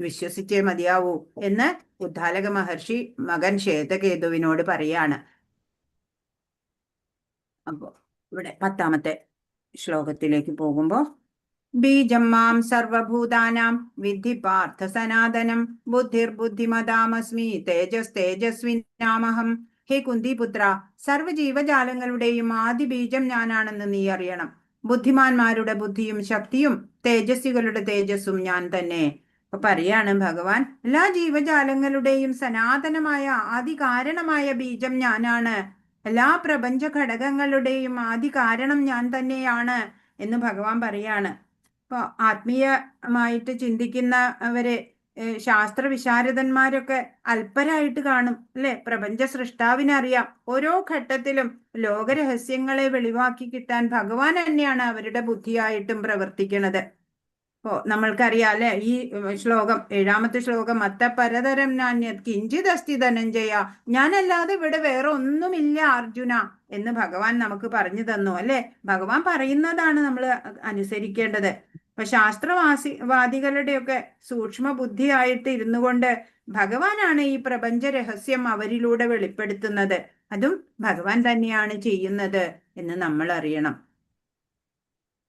S6: വിശ്വസിച്ചേ മതിയാവൂ എന്ന് ഉദ്ദാലക മഹർഷി മകൻ ശ്വേതകേതുവിനോട് പറയാണ്. അപ്പോ ഇവിടെ 10ാമത്തെ ശ്ലോകത്തിലേക്ക് പോകുമ്പോ, ബീജം മാം സർവഭൂതാനാം വിദ്ധി പാർത്ഥ സനാതനം ബുദ്ധിർബുദ്ധിമതാമസ്മി തേജസ് തേജസ്വിനാമഹം. ഹേ കുന്തിപുത്ര, സർവ്വജീവജാലങ്ങളുടെയും ആദി ബീജം ഞാനാണെന്ന് നീ അറിയണം. ബുദ്ധിമാന്മാരുടെ ബുദ്ധിയും ശക്തിയും തേജസ്വികളുടെ തേജസ്സും ഞാൻ തന്നെ. അപ്പൊ പറയാണ് ഭഗവാൻ, എല്ലാ ജീവജാലങ്ങളുടെയും സനാതനമായ ആദി കാരണമായ ബീജം ഞാനാണ്. എല്ലാ പ്രപഞ്ച ഘടകങ്ങളുടെയും ആദി കാരണം ഞാൻ തന്നെയാണ് എന്ന് ഭഗവാൻ പറയാണ്. അപ്പൊ ആത്മീയമായിട്ട് ചിന്തിക്കുന്നവരെ ശാസ്ത്ര വിശാരദന്മാരൊക്കെ അല്പരായിട്ട് കാണും, അല്ലെ? പ്രപഞ്ച സൃഷ്ടാവിനറിയാം ഓരോ ഘട്ടത്തിലും ലോകരഹസ്യങ്ങളെ വെളിവാക്കി കിട്ടാൻ ഭഗവാൻ തന്നെയാണ് അവരുടെ ബുദ്ധിയായിട്ടും പ്രവർത്തിക്കുന്നത്. നമ്മൾക്കറിയാം, അല്ലെ? ഈ ശ്ലോകം 7ാമത്തെ ശ്ലോകം, മത്ത പരതരം നാന്യത് കിഞ്ചിത് അസ്തി ധനഞ്ജയ, ഞാനല്ലാതെ ഇവിടെ വേറെ ഒന്നുമില്ല അർജുന എന്ന് ഭഗവാൻ നമുക്ക് പറഞ്ഞു തന്നു, അല്ലെ? ഭഗവാൻ പറയുന്നതാണ് നമ്മൾ അനുസരിക്കേണ്ടത്. ഇപ്പൊ ശാസ്ത്രവാദികളുടെയൊക്കെ സൂക്ഷ്മ ബുദ്ധിയായിട്ട് ഇരുന്നു കൊണ്ട് ഭഗവാനാണ് ഈ പ്രപഞ്ച രഹസ്യം അവരിലൂടെ വെളിപ്പെടുത്തുന്നത്. അതും ഭഗവാൻ തന്നെയാണ് ചെയ്യുന്നത് എന്ന് നമ്മൾ അറിയണം.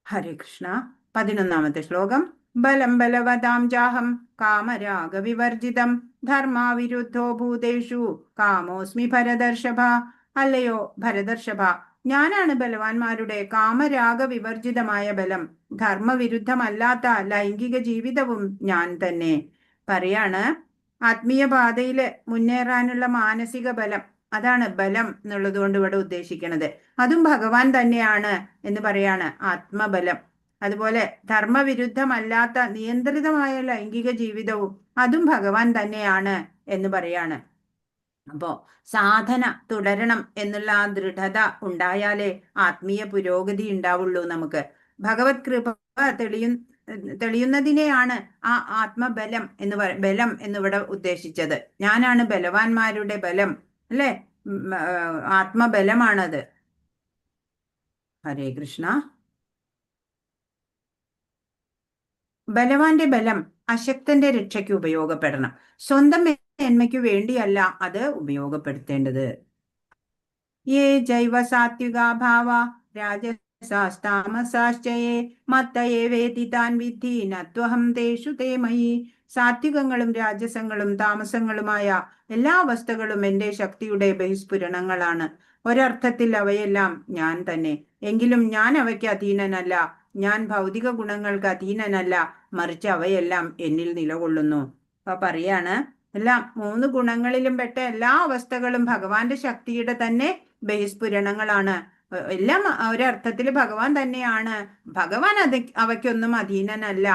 S6: ഹരേ കൃഷ്ണ. 11-ാമത്തെ ശ്ലോകം. ബലം ബലവതാം ജാഹം കാമരാഗവിവർജിതം ധർമാവിരുദ്ധോ ഭൂതേഷു കാമോസ്മി ഭരതർഷഭ. അല്ലയോ ഭരതർഷഭ, ഞാനാണ് ബലവാന്മാരുടെ കാമരാഗ വിവർജിതമായ ബലം, ധർമ്മവിരുദ്ധമല്ലാത്ത ലൈംഗിക ജീവിതവും ഞാൻ തന്നെ. പറയാണ്, ആത്മീയ പാതയില് മുന്നേറാനുള്ള മാനസിക ബലം, അതാണ് ബലം എന്നുള്ളത് കൊണ്ട് ഇവിടെ ഉദ്ദേശിക്കുന്നത്. അതും ഭഗവാൻ തന്നെയാണ് എന്ന് പറയാണ്, ആത്മബലം. അതുപോലെ ധർമ്മവിരുദ്ധമല്ലാത്ത നിയന്ത്രിതമായ ലൈംഗിക ജീവിതവും അതും ഭഗവാൻ തന്നെയാണ് എന്ന് പറയാണ്. അപ്പോ സാധന തുടരണം എന്നുള്ള ആ ദൃഢത ഉണ്ടായാലേ ആത്മീയ പുരോഗതി ഉണ്ടാവുള്ളൂ നമുക്ക്. ഭഗവത് കൃപ തെളിയുന്നതിനെയാണ് ആ ആത്മബലം ബലം എന്നിവിടെ ഉദ്ദേശിച്ചത്. ഞാനാണ് ബലവാന്മാരുടെ ബലം, അല്ലെ? ആത്മബലമാണത്. ഹരേ കൃഷ്ണ. ബലവാന്റെ ബലം അശക്തന്റെ രക്ഷയ്ക്ക് ഉപയോഗപ്പെടണം. സ്വന്തം മേന്മയ്ക്കു വേണ്ടിയല്ല അത് ഉപയോഗപ്പെടുത്തേണ്ടത്. യേ ജൈവ സാത്വികാ ഭാവ രാജസാസ്താമസാശ്ചയേ മത്തയേ വേതി താൻ വിദ്ധി നത്വഹം തേഷു തേ മയി. സാത്വികങ്ങളും രാജസങ്ങളും താമസങ്ങളുമായ എല്ലാ അവസ്ഥകളും എന്റെ ശക്തിയുടെ ബഹിസ്ഫുരണങ്ങളാണ്. ഒരർത്ഥത്തിൽ അവയെല്ലാം ഞാൻ തന്നെ. എങ്കിലും ഞാൻ അവയ്ക്ക് അധീനനല്ല. ഞാൻ ഭൗതിക ഗുണങ്ങൾക്ക് അധീനനല്ല, മറിച്ച് അവയെല്ലാം എന്നിൽ നിലകൊള്ളുന്നു. അപ്പൊ പറയാണ്, എല്ലാം 3 ഗുണങ്ങളിലും പെട്ട എല്ലാ അവസ്ഥകളും ഭഗവാന്റെ ശക്തിയുടെ തന്നെ ബഹിസ്ഫുരണങ്ങളാണ്. എല്ലാം ഒരർത്ഥത്തിൽ ഭഗവാൻ തന്നെയാണ്. ഭഗവാൻ അവയ്ക്കൊന്നും അധീനനല്ല.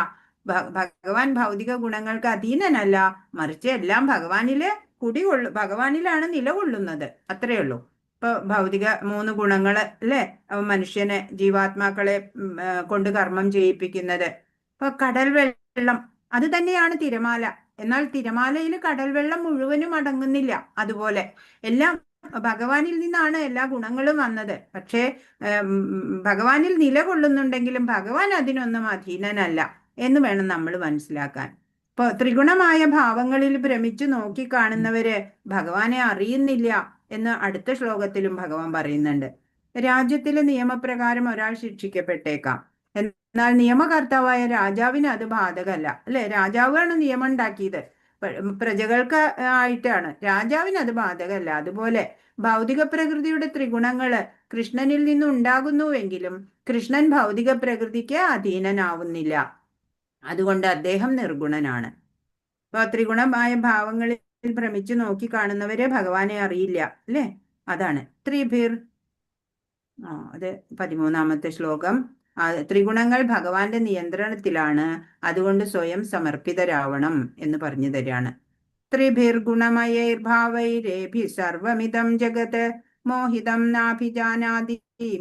S6: ഭഗവാൻ ഭൗതിക ഗുണങ്ങൾക്ക് അധീനനല്ല, മറിച്ച് എല്ലാം ഭഗവാനിലാണ് നിലകൊള്ളുന്നത്. അത്രയേ ഉള്ളൂ. ഇപ്പൊ ഭൗതിക 3 ഗുണങ്ങള് അല്ലെ മനുഷ്യനെ, ജീവാത്മാക്കളെ കൊണ്ട് കർമ്മം ചെയ്യിപ്പിക്കുന്നത്. ഇപ്പൊ കടൽ വെള്ളം അത് തന്നെയാണ് തിരമാല. എന്നാൽ തിരമാലയിൽ കടൽ വെള്ളം മുഴുവനും അടങ്ങുന്നില്ല. അതുപോലെ എല്ലാം ഭഗവാനിൽ നിന്നാണ് എല്ലാ ഗുണങ്ങളും വന്നത്. പക്ഷേ ഭഗവാനിൽ നിലകൊള്ളുന്നുണ്ടെങ്കിലും ഭഗവാൻ അതിനൊന്നും അധീനനല്ല എന്ന് വേണം നമ്മൾ മനസ്സിലാക്കാൻ. ഇപ്പൊ ത്രിഗുണമായ ഭാവങ്ങളിൽ ഭ്രമിച്ചു നോക്കി കാണുന്നവര് ഭഗവാനെ അറിയുന്നില്ല എന്ന് അടുത്ത ശ്ലോകത്തിലും ഭഗവാൻ പറയുന്നുണ്ട്. രാജ്യത്തിലെ നിയമപ്രകാരം ഒരാൾ ശിക്ഷിക്കപ്പെട്ടേക്കാം, എന്നാൽ നിയമകർത്താവായ രാജാവിന് അത് ബാധകമല്ല, അല്ലെ? രാജാവാണ് നിയമം ഉണ്ടാക്കിയത്, പ്രജകൾക്ക് ആയിട്ടാണ്. രാജാവിന് അത് ബാധകമല്ല. അതുപോലെ ഭൗതിക പ്രകൃതിയുടെ ത്രിഗുണങ്ങള് കൃഷ്ണനിൽ നിന്നും ഉണ്ടാകുന്നുവെങ്കിലും കൃഷ്ണൻ ഭൗതിക പ്രകൃതിക്ക് അധീനനാവുന്നില്ല. അതുകൊണ്ട് അദ്ദേഹം നിർഗുണനാണ്. അപ്പൊ ത്രിഗുണമായ ഭാവങ്ങളിൽ ഭ്രമിച്ചു നോക്കി കാണുന്നവരെ ഭഗവാനെ അറിയില്ല, അല്ലെ? അതാണ് ത്രിഭിർ. അത് 13-ാമത്തെ ശ്ലോകം. ത്രിഗുണങ്ങൾ ഭഗവാന്റെ നിയന്ത്രണത്തിലാണ്, അതുകൊണ്ട് സ്വയം സമർപ്പിതരാവണം എന്ന് പറഞ്ഞു തരാണ്. ത്രിഭിർഗുണമയൈർഭാവൈരേഭി സർവമിതം ജഗത് മോഹിതം നാഭിജാനാതി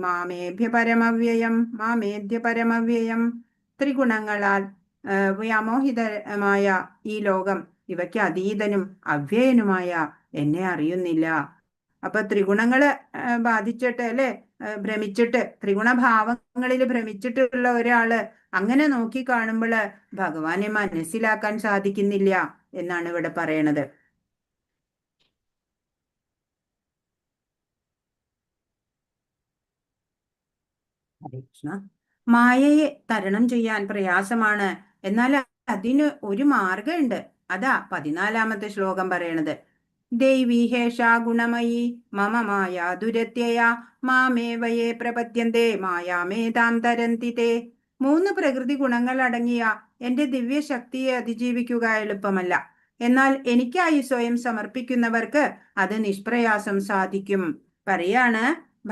S6: മാമേഭ്യ പരമവ്യയം. ത്രിഗുണങ്ങളാൽ വ്യാമോഹിതമായ ഈ ലോകം ഇവയ്ക്ക് അതീതനും അവ്യയനുമായ എന്നെ അറിയുന്നില്ല. അപ്പൊ ത്രിഗുണങ്ങള് ബാധിച്ചിട്ട്, അല്ലെ, ഭ്രമിച്ചിട്ട്, ത്രിഗുണഭാവങ്ങളിൽ ഭ്രമിച്ചിട്ടുള്ള ഒരാള് അങ്ങനെ നോക്കി കാണുമ്പോൾ ഭഗവാനെ മനസ്സിലാക്കാൻ സാധിക്കുന്നില്ല എന്നാണ് ഇവിടെ പറയണത്. മായയെ തരണം ചെയ്യാൻ പ്രയാസമാണ്, എന്നാൽ അതിന് ഒരു മാർഗമുണ്ട്. അതാ 14-ാമത്തെ ശ്ലോകം പറയണത്. ദേവി ഹേഷാ ഗുണമയി മമ മായ ദുരത്യയ മാമേവയേ പ്രപദ്യന്തേ മായാമേതാം തരന്തി തേ. 3 പ്രകൃതി ഗുണങ്ങൾ അടങ്ങിയ എന്റെ ദിവ്യശക്തിയെ അതിജീവിക്കുക എളുപ്പമല്ല, എന്നാൽ എനിക്കായി സ്വയം സമർപ്പിക്കുന്നവർക്ക് അത് നിഷ്പ്രയാസം സാധിക്കും. പറയാണ്,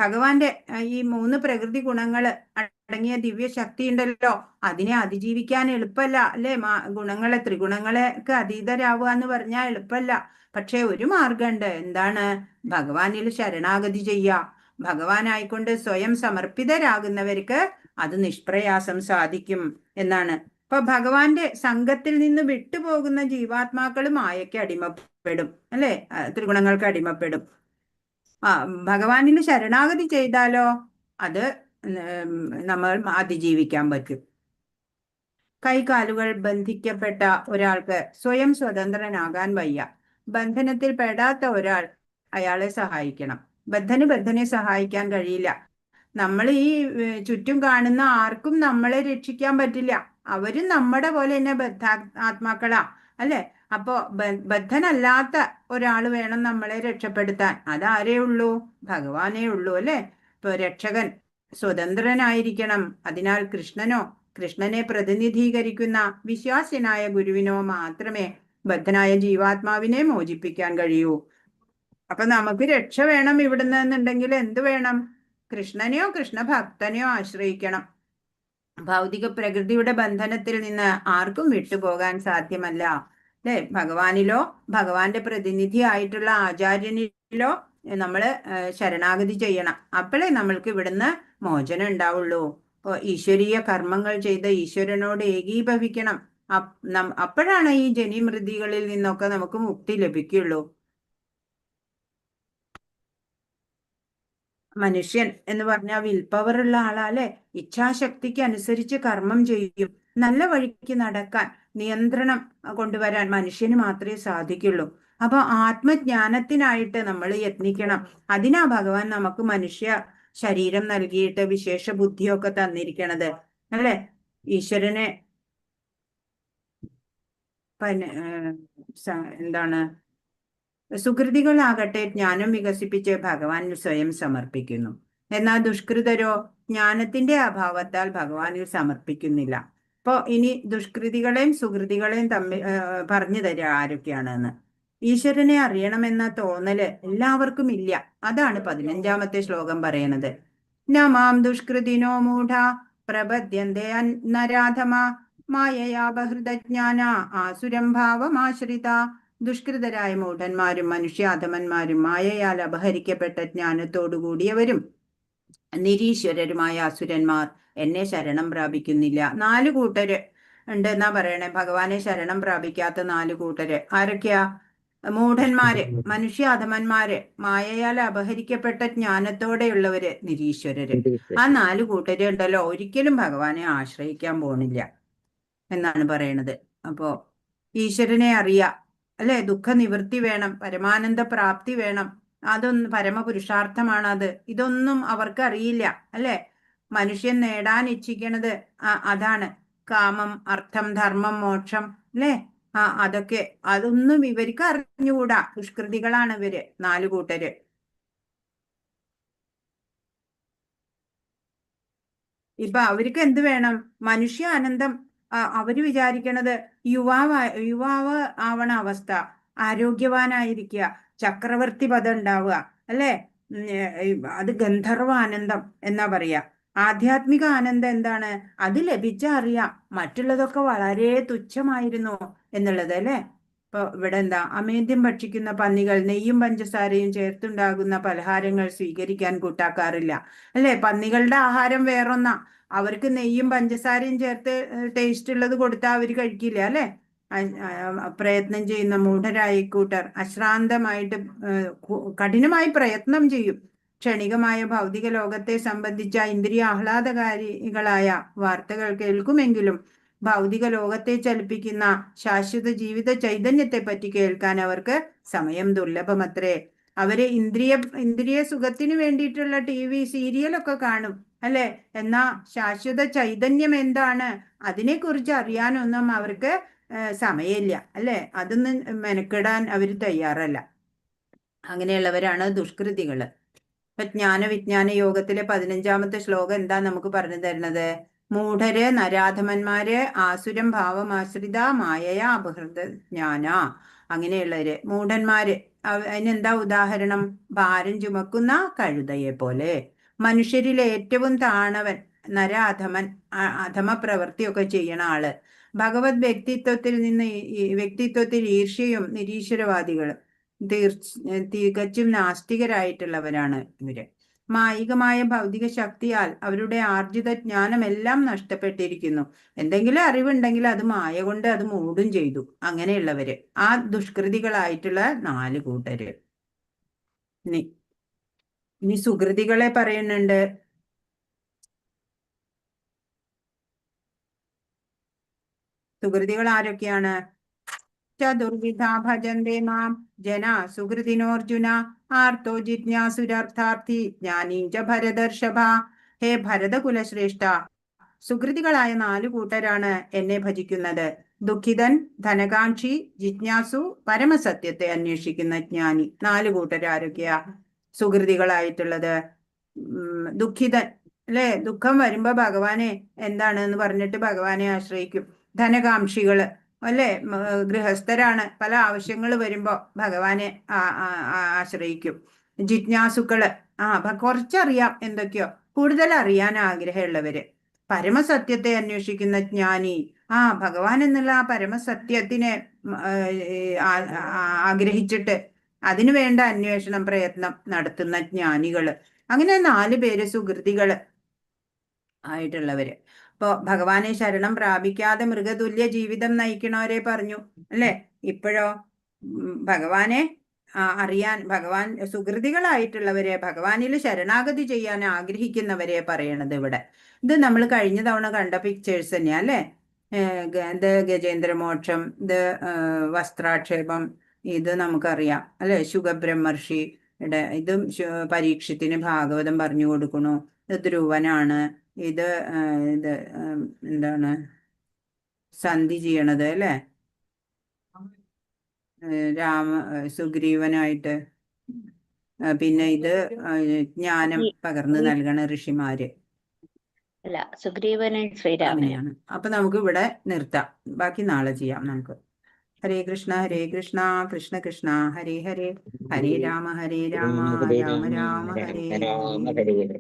S6: ഭഗവാന്റെ ഈ 3 പ്രകൃതി ഗുണങ്ങൾ അടങ്ങിയ ദിവ്യശക്തി ഉണ്ടല്ലോ, അതിനെ അതിജീവിക്കാൻ എളുപ്പമല്ല, അല്ലെ? ഗുണങ്ങളെ, ത്രിഗുണങ്ങളെക്ക് അതീതരാവുക എന്ന് പറഞ്ഞാൽ എളുപ്പമല്ല. പക്ഷെ ഒരു മാർഗമുണ്ട്. എന്താണ്? ഭഗവാനിൽ ശരണാഗതി ചെയ്യുക. ഭഗവാനായിക്കൊണ്ട് സ്വയം സമർപ്പിതരാകുന്നവർക്ക് അത് നിഷ്പ്രയാസം സാധിക്കും എന്നാണ്. ഇപ്പൊ ഭഗവാന്റെ സംഘത്തിൽ നിന്ന് വിട്ടുപോകുന്ന ജീവാത്മാക്കൾ മായയ്ക്ക് അടിമപ്പെടും, അല്ലെ? ത്രിഗുണങ്ങൾക്ക് അടിമപ്പെടും. ഭഗവാനിൽ ശരണാഗതി ചെയ്താലോ അത് നമ്മൾ അതിജീവിക്കാൻ പറ്റും. കൈകാലുകൾ ബന്ധിക്കപ്പെട്ട ഒരാൾക്ക് സ്വയം സ്വതന്ത്രനാകാൻ വയ്യ. ബന്ധനത്തിൽ പെടാത്ത ഒരാൾ അയാളെ സഹായിക്കണം. ബദ്ധനെ സഹായിക്കാൻ കഴിയില്ല. നമ്മൾ ഈ ചുറ്റും കാണുന്ന ആർക്കും നമ്മളെ രക്ഷിക്കാൻ പറ്റില്ല. അവരും നമ്മുടെ പോലെ തന്നെ ആത്മാക്കളാ അല്ലെ? അപ്പോ ബദ്ധനല്ലാത്ത ഒരാൾ വേണം നമ്മളെ രക്ഷപ്പെടുത്താൻ. അതാരേ ഉള്ളൂ? ഭഗവാനേ ഉള്ളൂ അല്ലെ? ഇപ്പൊ രക്ഷകൻ സ്വതന്ത്രനായിരിക്കണം. അതിനാൽ കൃഷ്ണനെ പ്രതിനിധീകരിക്കുന്ന വിശ്വാസ്യനായ ഗുരുവിനോ മാത്രമേ ബദ്ധനായ ജീവാത്മാവിനെ മോചിപ്പിക്കാൻ കഴിയൂ. അപ്പൊ നമുക്ക് രക്ഷ വേണം ഇവിടുന്ന് എന്നുണ്ടെങ്കിൽ എന്ത് വേണം? കൃഷ്ണനെയോ കൃഷ്ണഭക്തനെയോ ആശ്രയിക്കണം. ഭൗതിക പ്രകൃതിയുടെ ബന്ധനത്തിൽ നിന്ന് ആർക്കും വിട്ടുപോകാൻ സാധ്യമല്ല അല്ലെ? ഭഗവാനിലോ ഭഗവാന്റെ പ്രതിനിധി ആയിട്ടുള്ള ആചാര്യനിലോ നമ്മള് ശരണാഗതി ചെയ്യണം. അപ്പോഴേ നമ്മൾക്ക് ഇവിടുന്ന് മോചനം ഉണ്ടാവുള്ളൂ. ഈശ്വരീയ കർമ്മങ്ങൾ ചെയ്ത് ഈശ്വരനോട് ഏകീഭവിക്കണം. അപ്പോഴാണ് ഈ ജനിമൃതികളിൽ നിന്നൊക്കെ നമുക്ക് മുക്തി ലഭിക്കുള്ളൂ. മനുഷ്യൻ എന്ന് പറഞ്ഞാൽ വിൽ പവർ ഉള്ള ആളാല്ലേ? ഇച്ഛാശക്തിക്ക് അനുസരിച്ച് കർമ്മം ചെയ്യും. നല്ല വഴിക്ക് നടക്കാൻ, നിയന്ത്രണം കൊണ്ടുവരാൻ മനുഷ്യന് മാത്രമേ സാധിക്കുള്ളൂ. അപ്പൊ ആത്മജ്ഞാനത്തിനായിട്ട് നമ്മൾ യത്നിക്കണം. അതിനാ ഭഗവാൻ നമുക്ക് മനുഷ്യ ശരീരം നൽകിയിട്ട് വിശേഷ ബുദ്ധിയൊക്കെ തന്നിരിക്കണത് അല്ലെ? ഈശ്വരനെ എന്താണ്, സുകൃതികളാകട്ടെ ജ്ഞാനം വികസിപ്പിച്ച് ഭഗവാനിൽ സ്വയം സമർപ്പിക്കുന്നു. എന്നാൽ ദുഷ്കൃതരോ ജ്ഞാനത്തിന്റെ അഭാവത്താൽ ഭഗവാനിൽ സമർപ്പിക്കുന്നില്ല. അപ്പോ ഇനി ദുഷ്കൃതികളെയും സുകൃതികളെയും തമ്മിൽ പറഞ്ഞു തരിക ആരൊക്കെയാണെന്ന്. ഈശ്വരനെ അറിയണമെന്ന തോന്നല് എല്ലാവർക്കും ഇല്ല. അതാണ് 15ാമത്തെ ശ്ലോകം പറയണത്. നമാം ദുഷ്കൃതിനോ മൂഢ പ്രപദ്യന്തേ നരാധമ മായയാ ബഹൃതജ്ഞാന ആസുരം ഭാവമാശ്രിത. ദുഷ്കൃതരായ മൂഢന്മാരും മനുഷ്യാധമന്മാരും മായയാൽ അപഹരിക്കപ്പെട്ട ജ്ഞാനത്തോടുകൂടിയവരും നിരീശ്വരരുമായ അസുരന്മാർ എന്നെ ശരണം പ്രാപിക്കുന്നില്ല. 4 കൂട്ടര് ഉണ്ട് എന്നാ പറയണേ. ഭഗവാനെ ശരണം പ്രാപിക്കാത്ത 4 കൂട്ടര് ആരൊക്കെയാ? മൂഢന്മാര്, മനുഷ്യാധമന്മാര്, മായയാൽ അപഹരിക്കപ്പെട്ട ജ്ഞാനത്തോടെയുള്ളവര്, നിരീശ്വരര്. ആ 4 കൂട്ടര് ഉണ്ടല്ലോ ഒരിക്കലും ഭഗവാനെ ആശ്രയിക്കാൻ പോണില്ല എന്നാണ് പറയണത്. അപ്പോ ഈശ്വരനെ അറിയാ അല്ലെ? ദുഃഖ നിവൃത്തി വേണം, പരമാനന്ദ പ്രാപ്തി വേണം. അതൊന്നും പരമപുരുഷാർത്ഥമാണ് അത്. ഇതൊന്നും അവർക്ക് അറിയില്ല അല്ലെ? മനുഷ്യൻ നേടാൻ ഇച്ഛിക്കണത് അതാണ്. കാമം, അർത്ഥം, ധർമ്മം, മോക്ഷം അല്ലെ? അതൊന്നും ഇവർക്ക് അറിഞ്ഞുകൂടാ. ദുഷ്കൃതികളാണ് ഇവര് 4 കൂട്ടര്. ഇപ്പൊ അവർക്ക് എന്ത് വേണം? മനുഷ്യ ആനന്ദം. അവര് വിചാരിക്കണത് യുവാവ് ആവണ അവസ്ഥ, ആരോഗ്യവാനായിരിക്കുക, ചക്രവർത്തി പദം ഉണ്ടാവുക അല്ലെ? അത് ഗന്ധർവ ആനന്ദം എന്നാ പറയാ. ആധ്യാത്മിക ആനന്ദം എന്താണ്? അത് ലഭിച്ചറിയാം മറ്റുള്ളതൊക്കെ വളരെ തുച്ഛമായിരുന്നു എന്നുള്ളത് അല്ലെ? ഇപ്പൊ ഇവിടെ എന്താ? അമേദ്യം ഭക്ഷിക്കുന്ന പന്നികൾ നെയ്യും പഞ്ചസാരയും ചേർത്തുണ്ടാകുന്ന പലഹാരങ്ങൾ സ്വീകരിക്കാൻ കൂട്ടാക്കാറില്ല അല്ലെ? പന്നികളുടെ ആഹാരം വേറൊന്നാ. അവർക്ക് നെയ്യും പഞ്ചസാരയും ചേർത്ത് ടേസ്റ്റ് ഉള്ളത് കൊടുത്താൽ അവർ കഴിക്കില്ല അല്ലെ? പ്രയത്നം ചെയ്യുന്ന മൂഢരായ കൂട്ടർ അശ്രാന്തമായിട്ട് കഠിനമായി പ്രയത്നം ചെയ്യും. ക്ഷണികമായ ഭൗതിക ലോകത്തെ സംബന്ധിച്ച ഇന്ദ്രിയ ആഹ്ലാദകാരികളായ വാർത്തകൾ കേൾക്കുമെങ്കിലും ഭൗതിക ലോകത്തെ ചലിപ്പിക്കുന്ന ശാശ്വത ജീവിത ചൈതന്യത്തെ പറ്റി കേൾക്കാൻ അവർക്ക് സമയം ദുർലഭമത്രേ. അവര് ഇന്ദ്രിയ സുഖത്തിന് വേണ്ടിയിട്ടുള്ള TV സീരിയലൊക്കെ കാണും അല്ലെ? എന്നാ ശാശ്വത ചൈതന്യം എന്താണ് അതിനെക്കുറിച്ച് അറിയാനൊന്നും അവർക്ക് സമയമില്ല അല്ലെ? അതൊന്നും മെനക്കെടാൻ അവർ തയ്യാറല്ല. അങ്ങനെയുള്ളവരാണ് ദുഷ്കൃതികള്. ഇപ്പൊ ജ്ഞാനവിജ്ഞാന യോഗത്തിലെ 15ാമത്തെ ശ്ലോകം എന്താ നമുക്ക് പറഞ്ഞു തരുന്നത്? മൂഢര്, നരാധമന്മാര്, ആസുരം ഭാവമാശ്രിത, മായയ അപഹൃത ജ്ഞാന. അങ്ങനെയുള്ളവര് മൂഢന്മാര്. അതിനെന്താ ഉദാഹരണം? ഭാരം ചുമക്കുന്ന കഴുതയെ പോലെ. മനുഷ്യരിൽ ഏറ്റവും താണവൻ നരാധമൻ, അധമ പ്രവൃത്തിയൊക്കെ ചെയ്യണ ആള്. ഭഗവത് വ്യക്തിത്വത്തിൽ ഈർഷ്യയും നിരീശ്വരവാദികളും തികച്ചും നാസ്തികരായിട്ടുള്ളവരാണ് ഇവര്. മായികമായ ഭൗതിക ശക്തിയാൽ അവരുടെ ആർജിത ജ്ഞാനമെല്ലാം നഷ്ടപ്പെട്ടിരിക്കുന്നു. എന്തെങ്കിലും അറിവുണ്ടെങ്കിൽ അത് മായ കൊണ്ട് അത് മൂടും ചെയ്തു. അങ്ങനെയുള്ളവര് ആ ദുഷ്കൃതികളായിട്ടുള്ള 4 കൂട്ടര്. ഇനി സുകൃതികളെ പറയുന്നുണ്ട്. സുകൃതികൾ ആരൊക്കെയാണ്? ചതുർവിധാ ഭജന്തേ മാം ജന സുകൃതിനോർജുന ആർത്തോ ജിജ്ഞാസുരർത്ഥാർത്ഥി ജ്ഞാനീ ച ഭരതർഷഭ. ഹേ ഭരതകുലശ്രേഷ്ഠ, സുഹൃതികളായ 4 കൂട്ടരാണ് എന്നെ ഭജിക്കുന്നത്. ദുഃഖിതൻ, ധനകാംക്ഷി, ജിജ്ഞാസു, പരമസത്യത്തെ അന്വേഷിക്കുന്ന ജ്ഞാനി. 4 കൂട്ടരാരൊക്കെയാ സുഹൃതികളായിട്ടുള്ളത്? ദുഃഖിതൻ അല്ലെ, ദുഃഖം വരുമ്പോ ഭഗവാനെ എന്താണ് എന്ന് പറഞ്ഞിട്ട് ഭഗവാനെ ആശ്രയിക്കും. ധനകാംക്ഷികള് അല്ലെ, ഗൃഹസ്ഥരാണ്, പല ആവശ്യങ്ങൾ വരുമ്പോ ഭഗവാനെ ആശ്രയിക്കും. ജിജ്ഞാസുക്കള് കുറച്ചറിയാം എന്തൊക്കെയോ, കൂടുതൽ അറിയാൻ ആഗ്രഹമുള്ളവര്. പരമസത്യത്തെ അന്വേഷിക്കുന്ന ജ്ഞാനി, ഭഗവാൻ എന്നുള്ള ആ പരമസത്യത്തിനെ ആഗ്രഹിച്ചിട്ട് അതിനു വേണ്ട അന്വേഷണം, പ്രയത്നം നടത്തുന്ന ജ്ഞാനികള്. അങ്ങനെ 4 പേര് സുഹൃതികള് ആയിട്ടുള്ളവര്. ഇപ്പോ ഭഗവാനെ ശരണം പ്രാപിക്കാതെ മൃഗതുല്യ ജീവിതം നയിക്കണവരെ പറഞ്ഞു അല്ലെ. ഇപ്പോഴോ ഭഗവാനെ അറിയാൻ, ഭഗവാൻ സുഹൃതികളായിട്ടുള്ളവരെ, ഭഗവാനിൽ ശരണാഗതി ചെയ്യാൻ ആഗ്രഹിക്കുന്നവരെ പറയണത് ഇവിടെ. ഇത് നമ്മൾ കഴിഞ്ഞ തവണ കണ്ട പിക്ചേഴ്സ് തന്നെയാ അല്ലെ. ഇത് ഗജേന്ദ്രമോക്ഷം, ഇത് വസ്ത്രാക്ഷേപം, ഇത് നമുക്കറിയാം അല്ലെ. ശുഖബ്രഹ്മർഷിയുടെ ഇതും പരീക്ഷത്തിന് ഭാഗവതം പറഞ്ഞു കൊടുക്കണു. ഇത് ധ്രുവനാണ്. ഇത് എന്താണ് സന്ധി ചെയ്യണത് അല്ലെ, സുഗ്രീവനായിട്ട്. പിന്നെ ഇത് ജ്ഞാനം പകർന്നു നൽകണ ഋഷിമാര്.
S2: അല്ല, സുഗ്രീവനും ശ്രീരാമനെയാണ്.
S6: അപ്പൊ നമുക്ക് ഇവിടെ നിർത്താം, ബാക്കി നാളെ ചെയ്യാം നമുക്ക്. ഹരേ കൃഷ്ണ കൃഷ്ണ കൃഷ്ണ ഹരേ ഹരേ, ഹരേ രാമ രാമ രാമ ഹരേ ഹരേ.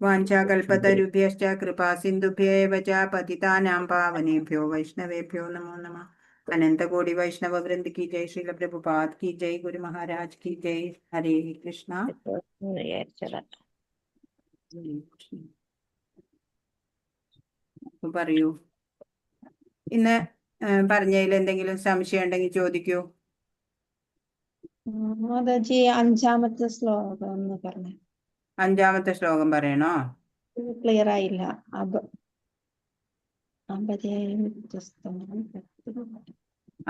S6: വാഞ്ചാകൽപതരുഭ്യശ്ച കൃപാ സിന്ധുഭ്യേവ ച പതിതാനാം പാവനേഭ്യോ വൈഷ്ണവേഭ്യോ നമോ നമഃ. അനന്തകോടി വൈഷ്ണവ വൃന്ദ की जय, श्रील प्रभुपाद की जय, गुरु महाराज की जय. हरे कृष्ण. പറയൂ, ഇന്ന് പറഞ്ഞതിൽ എന്തെങ്കിലും സംശയം ഉണ്ടെങ്കിൽ ചോദിക്കൂ.
S2: മാതാജി, 5ാമത്തെ ശ്ലോകം ഒന്ന് പറഞ്ഞു.
S6: 5ാമത്തെ ശ്ലോകം പറയണോ?
S2: ക്ലിയർ ആയില്ല.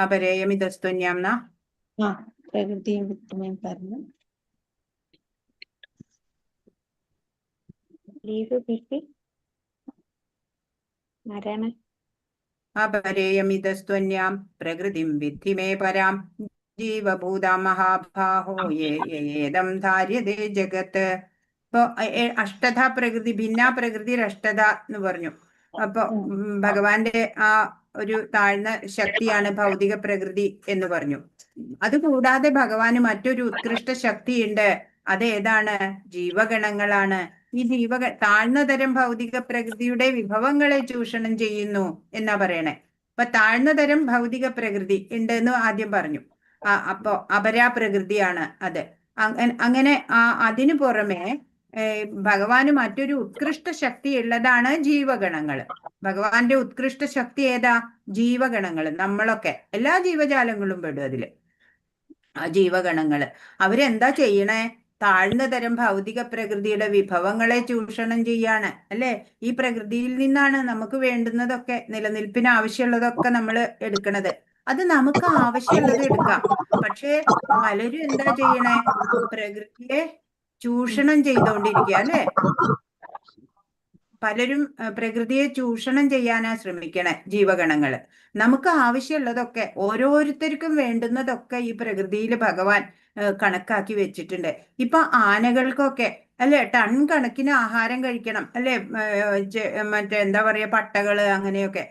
S6: അപരേയമിതസ്തുന്യാം
S2: പ്രകൃതിയും വിത്തുമയും പറഞ്ഞു.
S6: അപരേയമിതസ്ത്വന്യാം പ്രകൃതിം വിദ്ധി മേ പരാം ജീവഭൂതാം മഹാഭാഹോ യേദം ധാര്യതേ ജഗത്ത്. ഇപ്പൊ അഷ്ടധ പ്രകൃതി, ഭിന്ന പ്രകൃതി അഷ്ടധ എന്ന് പറഞ്ഞു. അപ്പൊ ഭഗവാന്റെ ആ ഒരു താഴ്ന്ന ശക്തിയാണ് ഭൗതിക പ്രകൃതി എന്ന് പറഞ്ഞു. അതുകൂടാതെ ഭഗവാന് മറ്റൊരു ഉത്കൃഷ്ട ശക്തിയുണ്ട്. അതേതാണ്? ജീവഗണങ്ങളാണ്. ഈ താഴ്ന്ന തരം ഭൗതിക പ്രകൃതിയുടെ വിഭവങ്ങളെ ചൂഷണം ചെയ്യുന്നു എന്നാ പറയണേ. അപ്പൊ താഴ്ന്ന തരം ഭൗതിക പ്രകൃതി ഉണ്ട് എന്ന് ആദ്യം പറഞ്ഞു. അപ്പോ അപരാപ്രകൃതിയാണ് അത്. അങ്ങനെ അതിനു പുറമെ ഭഗവാന് മറ്റൊരു ഉത്കൃഷ്ട ശക്തി ഉള്ളതാണ് ജീവഗണങ്ങൾ. ഭഗവാന്റെ ഉത്കൃഷ്ട ശക്തി ഏതാ? ജീവഗണങ്ങൾ. നമ്മളൊക്കെ, എല്ലാ ജീവജാലങ്ങളും പെടും അതില്. ആ ജീവഗണങ്ങള് അവരെന്താ ചെയ്യണേ? താഴ്ന്ന തരം ഭൗതിക പ്രകൃതിയുടെ വിഭവങ്ങളെ ചൂഷണം ചെയ്യാണ് അല്ലെ. ഈ പ്രകൃതിയിൽ നിന്നാണ് നമുക്ക് വേണ്ടുന്നതൊക്കെ, നിലനിൽപ്പിന് ആവശ്യമുള്ളതൊക്കെ നമ്മൾ എടുക്കണത്. അത് നമുക്ക് ആവശ്യമുള്ളത് എടുക്കാം. പക്ഷെ പലരും എന്താ ചെയ്യണേ? പ്രകൃതിയെ ചൂഷണം ചെയ്തുകൊണ്ടിരിക്കുക അല്ലെ. പലരും പ്രകൃതിയെ ചൂഷണം ചെയ്യാനാ ശ്രമിക്കണേ ജീവഗണങ്ങള്. നമുക്ക് ആവശ്യമുള്ളതൊക്കെ, ഓരോരുത്തർക്കും വേണ്ടുന്നതൊക്കെ ഈ പ്രകൃതിയിൽ ഭഗവാൻ കണക്കാക്കി വെച്ചിട്ടുണ്ട്. ഇപ്പൊ ആനകൾക്കൊക്കെ അല്ലെ ടൺ കണക്കിന് ആഹാരം കഴിക്കണം അല്ലെ. മറ്റേ എന്താ പറയാ, പട്ടകള് അങ്ങനെയൊക്കെ.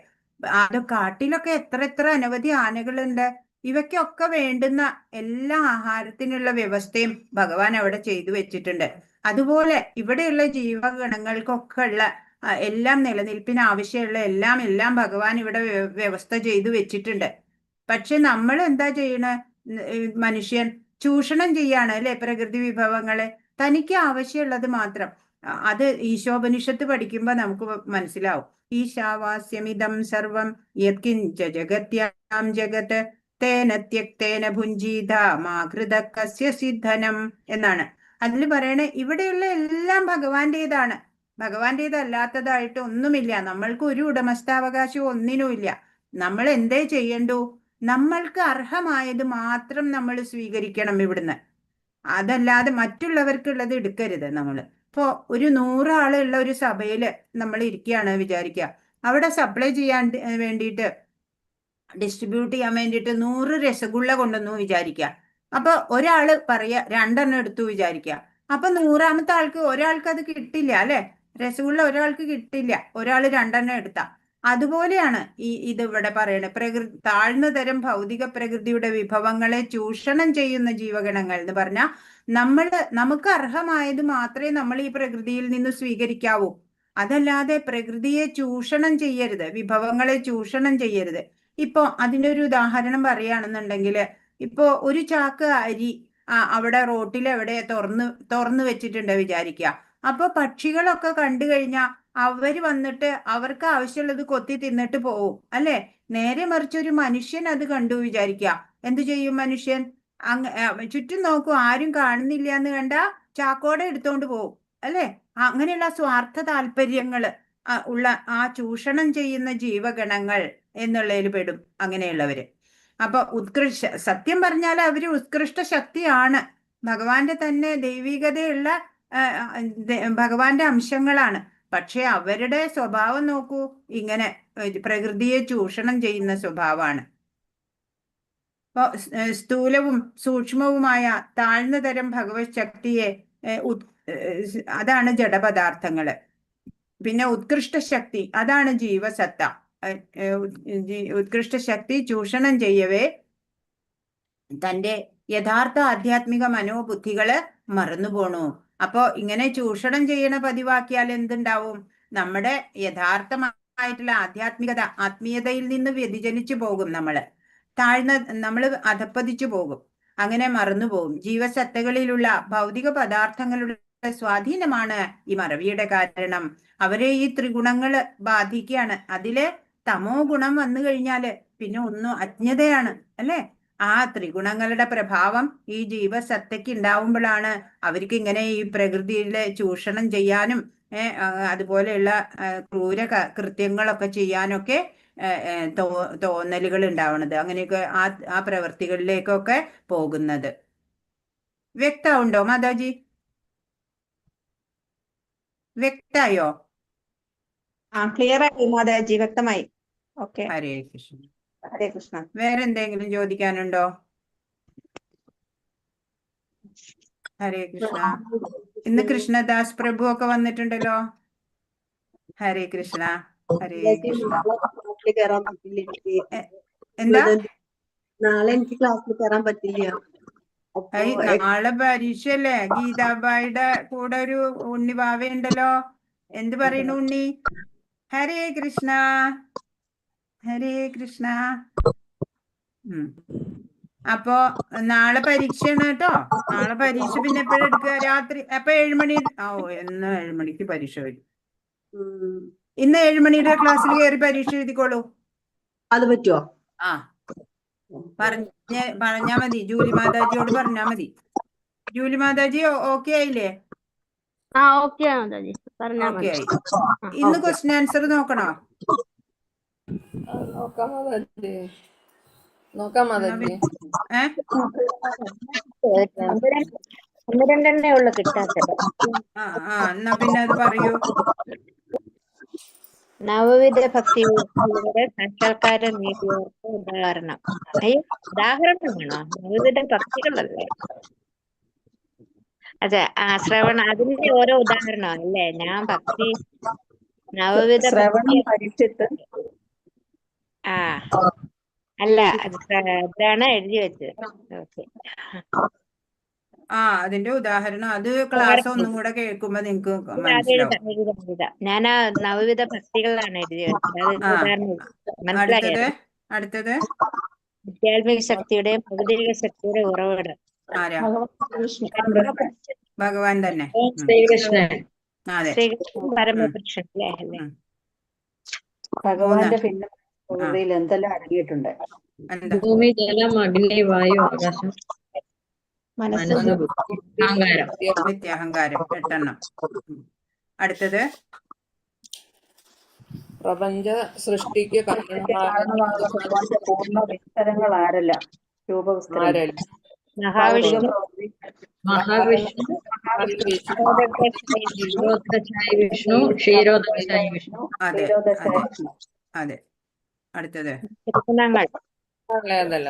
S6: അത് കാട്ടിലൊക്കെ എത്ര അനവധി ആനകളുണ്ട്. ഇവയ്ക്കൊക്കെ വേണ്ടുന്ന എല്ലാ ആഹാരത്തിനുള്ള വ്യവസ്ഥയും ഭഗവാൻ അവിടെ ചെയ്തു വെച്ചിട്ടുണ്ട്. അതുപോലെ ഇവിടെയുള്ള ജീവഗണങ്ങൾക്കൊക്കെ ഉള്ള എല്ലാം, നിലനിൽപ്പിന് ആവശ്യമുള്ള എല്ലാം ഭഗവാൻ ഇവിടെ വ്യവസ്ഥ ചെയ്തു വെച്ചിട്ടുണ്ട്. പക്ഷെ നമ്മൾ എന്താ ചെയ്യണ? മനുഷ്യൻ ചൂഷണം ചെയ്യാണ് അല്ലെ പ്രകൃതി വിഭവങ്ങളെ. തനിക്ക് ആവശ്യമുള്ളത് മാത്രം. അത് ഈശോപനിഷത്ത് പഠിക്കുമ്പോ നമുക്ക് മനസ്സിലാവും. ഈശാവാസ്യമിതം സർവം യത്കിഞ്ച ജഗത്യാം ജഗത് തേന ത്യക്തേന ഭുഞ്ജീത മാകൃത കസ്യ സിദ്ധനം എന്നാണ്. അതിൽ പറയണേ ഇവിടെയുള്ള എല്ലാം ഭഗവാന്റേതാണ്. ഭഗവാന്റേതല്ലാത്തതായിട്ട് ഒന്നുമില്ല. നമ്മൾക്ക് ഒരു ഉടമസ്ഥാവകാശവും ഒന്നിനുമില്ല. നമ്മൾ എന്തേ ചെയ്യണ്ടു? നമ്മൾക്ക് അർഹമായത് മാത്രം നമ്മൾ സ്വീകരിക്കണം ഇവിടുന്ന്. അതല്ലാതെ മറ്റുള്ളവർക്കുള്ളത് എടുക്കരുത്. നമ്മൾ ഇപ്പോ ഒരു 100 ആളുള്ള ഒരു സഭയില് നമ്മൾ ഇരിക്കുകയാണ് വിചാരിക്കുക. അവിടെ സപ്ലൈ ചെയ്യാൻ വേണ്ടിയിട്ട് ഡിസ്ട്രിബ്യൂട്ട് ചെയ്യാൻ വേണ്ടിയിട്ട് 100 രസഗുള്ള കൊണ്ടുവന്നു വിചാരിക്കുക. അപ്പൊ ഒരാള് പറയാ 2 എണ്ണം എടുത്തു വിചാരിക്കുക. അപ്പൊ 100ാമത്തെ ആൾക്ക് ഒരാൾക്ക് അത് കിട്ടില്ല അല്ലെ? രസഗുള്ള ഒരാൾക്ക് കിട്ടില്ല, ഒരാള് 2 എണ്ണം എടുത്ത. അതുപോലെയാണ് ഇത് ഇവിടെ പറയണത്. താഴ്ന്ന തരം ഭൗതിക പ്രകൃതിയുടെ വിഭവങ്ങളെ ചൂഷണം ചെയ്യുന്ന ജീവഗണങ്ങൾ എന്ന് പറഞ്ഞാൽ നമുക്ക് അർഹമായത് മാത്രമേ നമ്മൾ ഈ പ്രകൃതിയിൽ നിന്ന് സ്വീകരിക്കാവൂ. അതല്ലാതെ പ്രകൃതിയെ ചൂഷണം ചെയ്യരുത്, വിഭവങ്ങളെ ചൂഷണം ചെയ്യരുത്. ഇപ്പൊ അതിന്റെ ഒരു ഉദാഹരണം പറയുകയാണെന്നുണ്ടെങ്കിൽ, ഇപ്പോ ഒരു ചാക്ക് അരി അവിടെ റോട്ടിൽ എവിടെ തുറന്നു വെച്ചിട്ടുണ്ട് വിചാരിക്കുക. അപ്പൊ പക്ഷികളൊക്കെ കണ്ടു കഴിഞ്ഞാൽ അവര് വന്നിട്ട് അവർക്ക് ആവശ്യമുള്ളത് കൊത്തി തിന്നിട്ട് പോവും അല്ലെ? നേരെ മറിച്ച് ഒരു മനുഷ്യൻ അത് കണ്ടു വിചാരിക്കുക, എന്തു ചെയ്യും മനുഷ്യൻ? ചുറ്റും നോക്കും, ആരും കാണുന്നില്ല എന്ന് കണ്ടാ ചാക്കോടെ എടുത്തോണ്ട് പോവും അല്ലെ? അങ്ങനെയുള്ള സ്വാർത്ഥ താല്പര്യങ്ങള് ഉള്ള ആ ചൂഷണം ചെയ്യുന്ന ജീവഗണങ്ങൾ എന്നുള്ളതിൽ പെടും അങ്ങനെയുള്ളവര്. അപ്പൊ സത്യം പറഞ്ഞാൽ അവര് ഉത്കൃഷ്ട ശക്തിയാണ്, ഭഗവാന്റെ തന്നെ ദൈവികതയുള്ള ഭഗവാന്റെ അംശങ്ങളാണ്. പക്ഷെ അവരുടെ സ്വഭാവം നോക്കൂ, ഇങ്ങനെ പ്രകൃതിയെ ചൂഷണം ചെയ്യുന്ന സ്വഭാവമാണ്. അപ്പൊ സ്ഥൂലവും സൂക്ഷ്മവുമായ താഴ്ന്ന തരം ഭഗവത് ശക്തിയെ അതാണ് ജഡപദാർത്ഥങ്ങള്. പിന്നെ ഉത്കൃഷ്ട ശക്തി അതാണ് ജീവസത്ത. ഉത്കൃഷ്ട ശക്തി ചൂഷണം ചെയ്യവേ തന്റെ യഥാർത്ഥ ആധ്യാത്മിക മനോബുദ്ധികള് മറന്നുപോണു. അപ്പോ ഇങ്ങനെ ചൂഷണം ചെയ്യണ പതിവാക്കിയാൽ എന്തുണ്ടാവും? നമ്മുടെ യഥാർത്ഥമായിട്ടുള്ള ആത്മീയതയിൽ നിന്ന് വ്യതിചലിച്ചു പോകും. നമ്മള് അധപ്പതിച്ചു പോകും, അങ്ങനെ മറന്നുപോകും. ജീവസത്തകളിലുള്ള ഭൗതിക പദാർത്ഥങ്ങളുടെ സ്വാധീനമാണ് ഈ മറവിയുടെ കാരണം. അവരെ ഈ ത്രിഗുണങ്ങള് ബാധിക്കുകയാണ്. അതില് തമോ ഗുണം വന്നു കഴിഞ്ഞാല് പിന്നെ ഒന്നും അജ്ഞതയാണ് അല്ലെ? ആ ത്രിഗുണങ്ങളുടെ പ്രഭാവം ഈ ജീവസത്തയ്ക്ക് ഉണ്ടാവുമ്പോഴാണ് അവർക്ക് ഇങ്ങനെ ഈ പ്രകൃതിയിലെ ചൂഷണം ചെയ്യാനും അതുപോലെയുള്ള ക്രൂര കൃത്യങ്ങളൊക്കെ ചെയ്യാനൊക്കെ തോന്നലുകൾ ഉണ്ടാവണത്. അങ്ങനെയൊക്കെ ആ പ്രവൃത്തികളിലേക്കൊക്കെ പോകുന്നത്. വ്യക്തമുണ്ടോ മാതാജി? വ്യക്തായോ?
S2: ക്ലിയർ ആയി മാതാജി, വ്യക്തമായി. ഓക്കെ,
S6: ഹരേ കൃഷ്ണ.
S2: ഹരേ കൃഷ്ണ.
S6: വേറെ എന്തെങ്കിലും ചോദിക്കാനുണ്ടോ? ഹരേ കൃഷ്ണ. ഇന്ന് കൃഷ്ണദാസ് പ്രഭു ഒക്കെ വന്നിട്ടുണ്ടല്ലോ. ഹരേ കൃഷ്ണ, ഹരേ കൃഷ്ണ. എന്താ?
S3: നാളെ എനിക്ക് ക്ലാസ്സിൽ കയറാൻ പറ്റില്ല.
S6: നാളെ പരീക്ഷയല്ലേ? ഗീതാബായിയുടെ കൂടെ ഒരു ഉണ്ണിവാവ ഉണ്ടല്ലോ. എന്ത് പറയുന്നു ഉണ്ണി? ഹരേ കൃഷ്ണ, ഹരേ കൃഷ്ണ. അപ്പോ നാളെ പരീക്ഷയാണ് കേട്ടോ. നാളെ പരീക്ഷ പിന്നെ എപ്പോഴെടുക്കുക? രാത്രി. അപ്പൊ 7 മണി. എന്ന് 7 മണിക്ക് പരീക്ഷ വരും. ഇന്ന് 7 മണിയുടെ ക്ലാസ്സിൽ കയറി പരീക്ഷ എഴുതിക്കോളൂ.
S3: അത് പറ്റുമോ?
S6: പറഞ്ഞാ മതി, ജൂലി മാതാജിയോട് പറഞ്ഞാ മതി. ജൂലി മാതാജി ഓക്കെ ആയില്ലേ?
S1: ഓക്കെ മാതാജി, പറഞ്ഞാ
S6: ഓക്കെ
S1: മതി.
S6: ആയി. ഇന്ന് ക്വസ്റ്റ്യൻ ആൻസർ നോക്കണോ?
S5: നോക്കാം മാതാജി.
S2: ഒന്ന് രണ്ടെണ്ണേ ഉള്ളു കിട്ടാത്തത്.
S6: എന്നാ പിന്നെ അത് പറയൂ.
S2: നവവിധ ഭക്തിയുടെ സാക്ഷാത്കാരം നേടിയവർക്ക് ഉദാഹരണം. ഉദാഹരണം വേണോ? നവവിധ ഭക്തികളല്ലേ? അതെ, ശ്രവണ അതിന്റെ ഓരോ ഉദാഹരണം അല്ലേ? ഞാൻ ഭക്തി നവവിധ അല്ല, അതാണ് എഴുതി വെച്ചത്. ഓക്കെ,
S6: അതിന്റെ ഉദാഹരണം അത് ക്ലാസ് ഒന്നും കൂടെ കേൾക്കുമ്പോ നിങ്ങക്ക് മനസ്സിലാവും.
S2: ഞാൻ നവവിധ ഭക്തികളാണ് എഴുതി വെച്ചത്. മനസ്സിലായത്?
S6: അടുത്തത്
S2: ആധ്യാത്മിക ശക്തിയുടെ ഭൗതിക ശക്തിയുടെ ഉറവിടം
S6: ഭഗവാൻ തന്നെ,
S7: ശ്രീകൃഷ്ണൻ.
S2: ശ്രീകൃഷ്ണൻ പരമപുരുഷൻ അല്ലേ?
S3: ഭഗവാന്റെ പിന്നെ പ്രകൃതിയിൽ എന്തെല്ലാം അടങ്ങിയിട്ടുണ്ട്?
S7: ഭൂമി, ജലം, അഗ്നി, വായു, ആകാശം, മനസ്സ്, അഹങ്കാരം.
S6: നിത്യാഹങ്കാരം 8 എണ്ണം. അടുത്തത്
S5: പ്രപഞ്ച സൃഷ്ടിക്ക്
S3: ഭഗവാന്റെ പൂർണ്ണ വിസ്തരങ്ങൾ ആരല്ല? രൂപവിസ്തരം.
S2: മഹാവിഷ്ണു,
S7: ക്ഷീരോദകശായി വിഷ്ണു ക്ഷീരോദകശായി വിഷ്ണു.
S6: അതെ അതെ അതെ. അടുത്തത്
S5: അതല്ല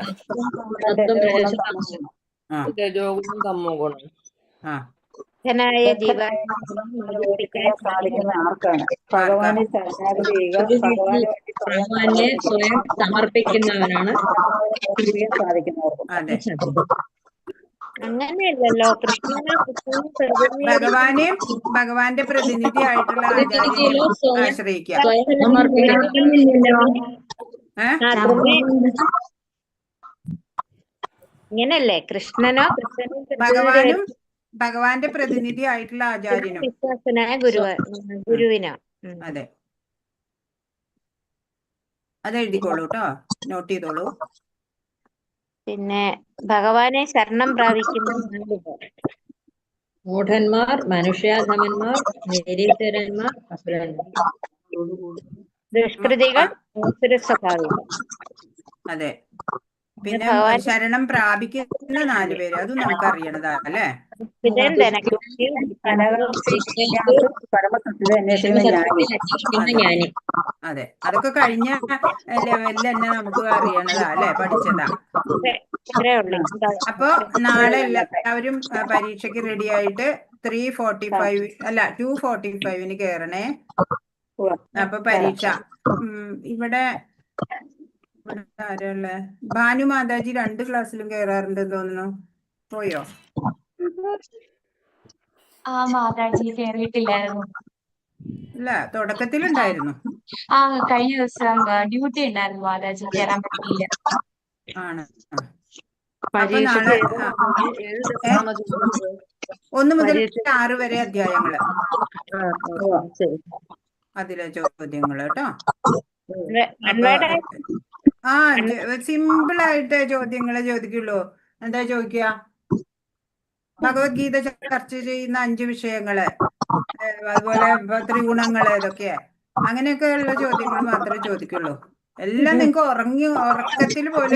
S7: സത്വം രജസ് തമോ.
S6: ആ
S5: രജോ ഗുണം തമോ ഗുണം.
S6: ആ
S2: സാധിക്കുന്ന ആർക്കാണ്?
S6: ഭഗവാനെ
S7: ഭഗവാനെ സ്വയം സമർപ്പിക്കുന്നവനാണ്
S2: സാധിക്കുന്നവർക്ക്.
S6: അതെ.
S2: അങ്ങനെയല്ലല്ലോ, കൃഷ്ണനെ
S6: ഭഗവാന്റെ പ്രതിനിധി ആയിട്ടുള്ള ആചാര്യനെ ആശ്രയിക്കുക.
S7: സ്വയം സമർപ്പിക്കുന്നു.
S2: ഇങ്ങനല്ലേ? കൃഷ്ണനോ
S6: ഭഗവാന്റെ പ്രതിനിധി ആയിട്ടുള്ള ആചാര്യനും
S2: വിശ്വാസനായ ഗുരുവിനോ.
S6: അതെ, അത് എഴുതിക്കോളൂ കേട്ടോ, നോട്ട് ചെയ്തോളൂ.
S2: പിന്നെ ഭഗവാനെ ശരണം പ്രാപിക്കുന്ന
S7: മൂഢന്മാർ, മനുഷ്യാധമന്മാർ, നിരീശ്വരന്മാർ, അസുരന്മാർ.
S2: ദുഷ്കൃതികൾ, സ്വഭാവികൾ.
S6: അതെ. പിന്നെ ശരണം പ്രാപിക്കുന്ന 4 പേര്, അതും നമുക്ക് അറിയണതാ അല്ലേ? അതെ, അതൊക്കെ കഴിഞ്ഞ ലെവലിൽ തന്നെ നമുക്ക് അറിയണതാ അല്ലെ, പഠിച്ചതാ. അപ്പൊ നാളെ എല്ലാവരും പരീക്ഷയ്ക്ക് റെഡി ആയിട്ട് 2:45 കേറണേ. അപ്പൊ പരീക്ഷ ഇവിടെ ആരാളെ? ഭാനു മാതാജി 2 ക്ലാസ്സിലും കയറാറുണ്ട് തോന്നുന്നു. പോയോ?
S8: മാതാജി കയറിയിട്ടില്ലായിരുന്നു.
S6: ഇല്ല, തുടക്കത്തിലുണ്ടായിരുന്നു.
S8: കഴിഞ്ഞ ദിവസം ഡ്യൂട്ടി ഉണ്ടായിരുന്നു, മാതാജി കയറാൻ പറ്റിയില്ല.
S6: ആണ്. അപ്പൊ നാളെ 1 മുതൽ 6 വരെ അധ്യായങ്ങള്, അതിലെ ചോദ്യങ്ങള് കേട്ടോ. സിമ്പിൾ ആയിട്ട് ചോദ്യങ്ങളെ ചോദിക്കുള്ളൂ. എന്താ ചോദിക്കുക? ഭഗവത്ഗീത ചർച്ച ചെയ്യുന്ന 5 വിഷയങ്ങള്, അതുപോലെ ത്രിഗുണങ്ങള്, ഇതൊക്കെ അങ്ങനെയൊക്കെ ഉള്ള ചോദ്യങ്ങൾ മാത്രമേ ചോദിക്കുള്ളൂ. എല്ലാം നിങ്ങൾക്ക് ഉറക്കത്തിൽ പോലും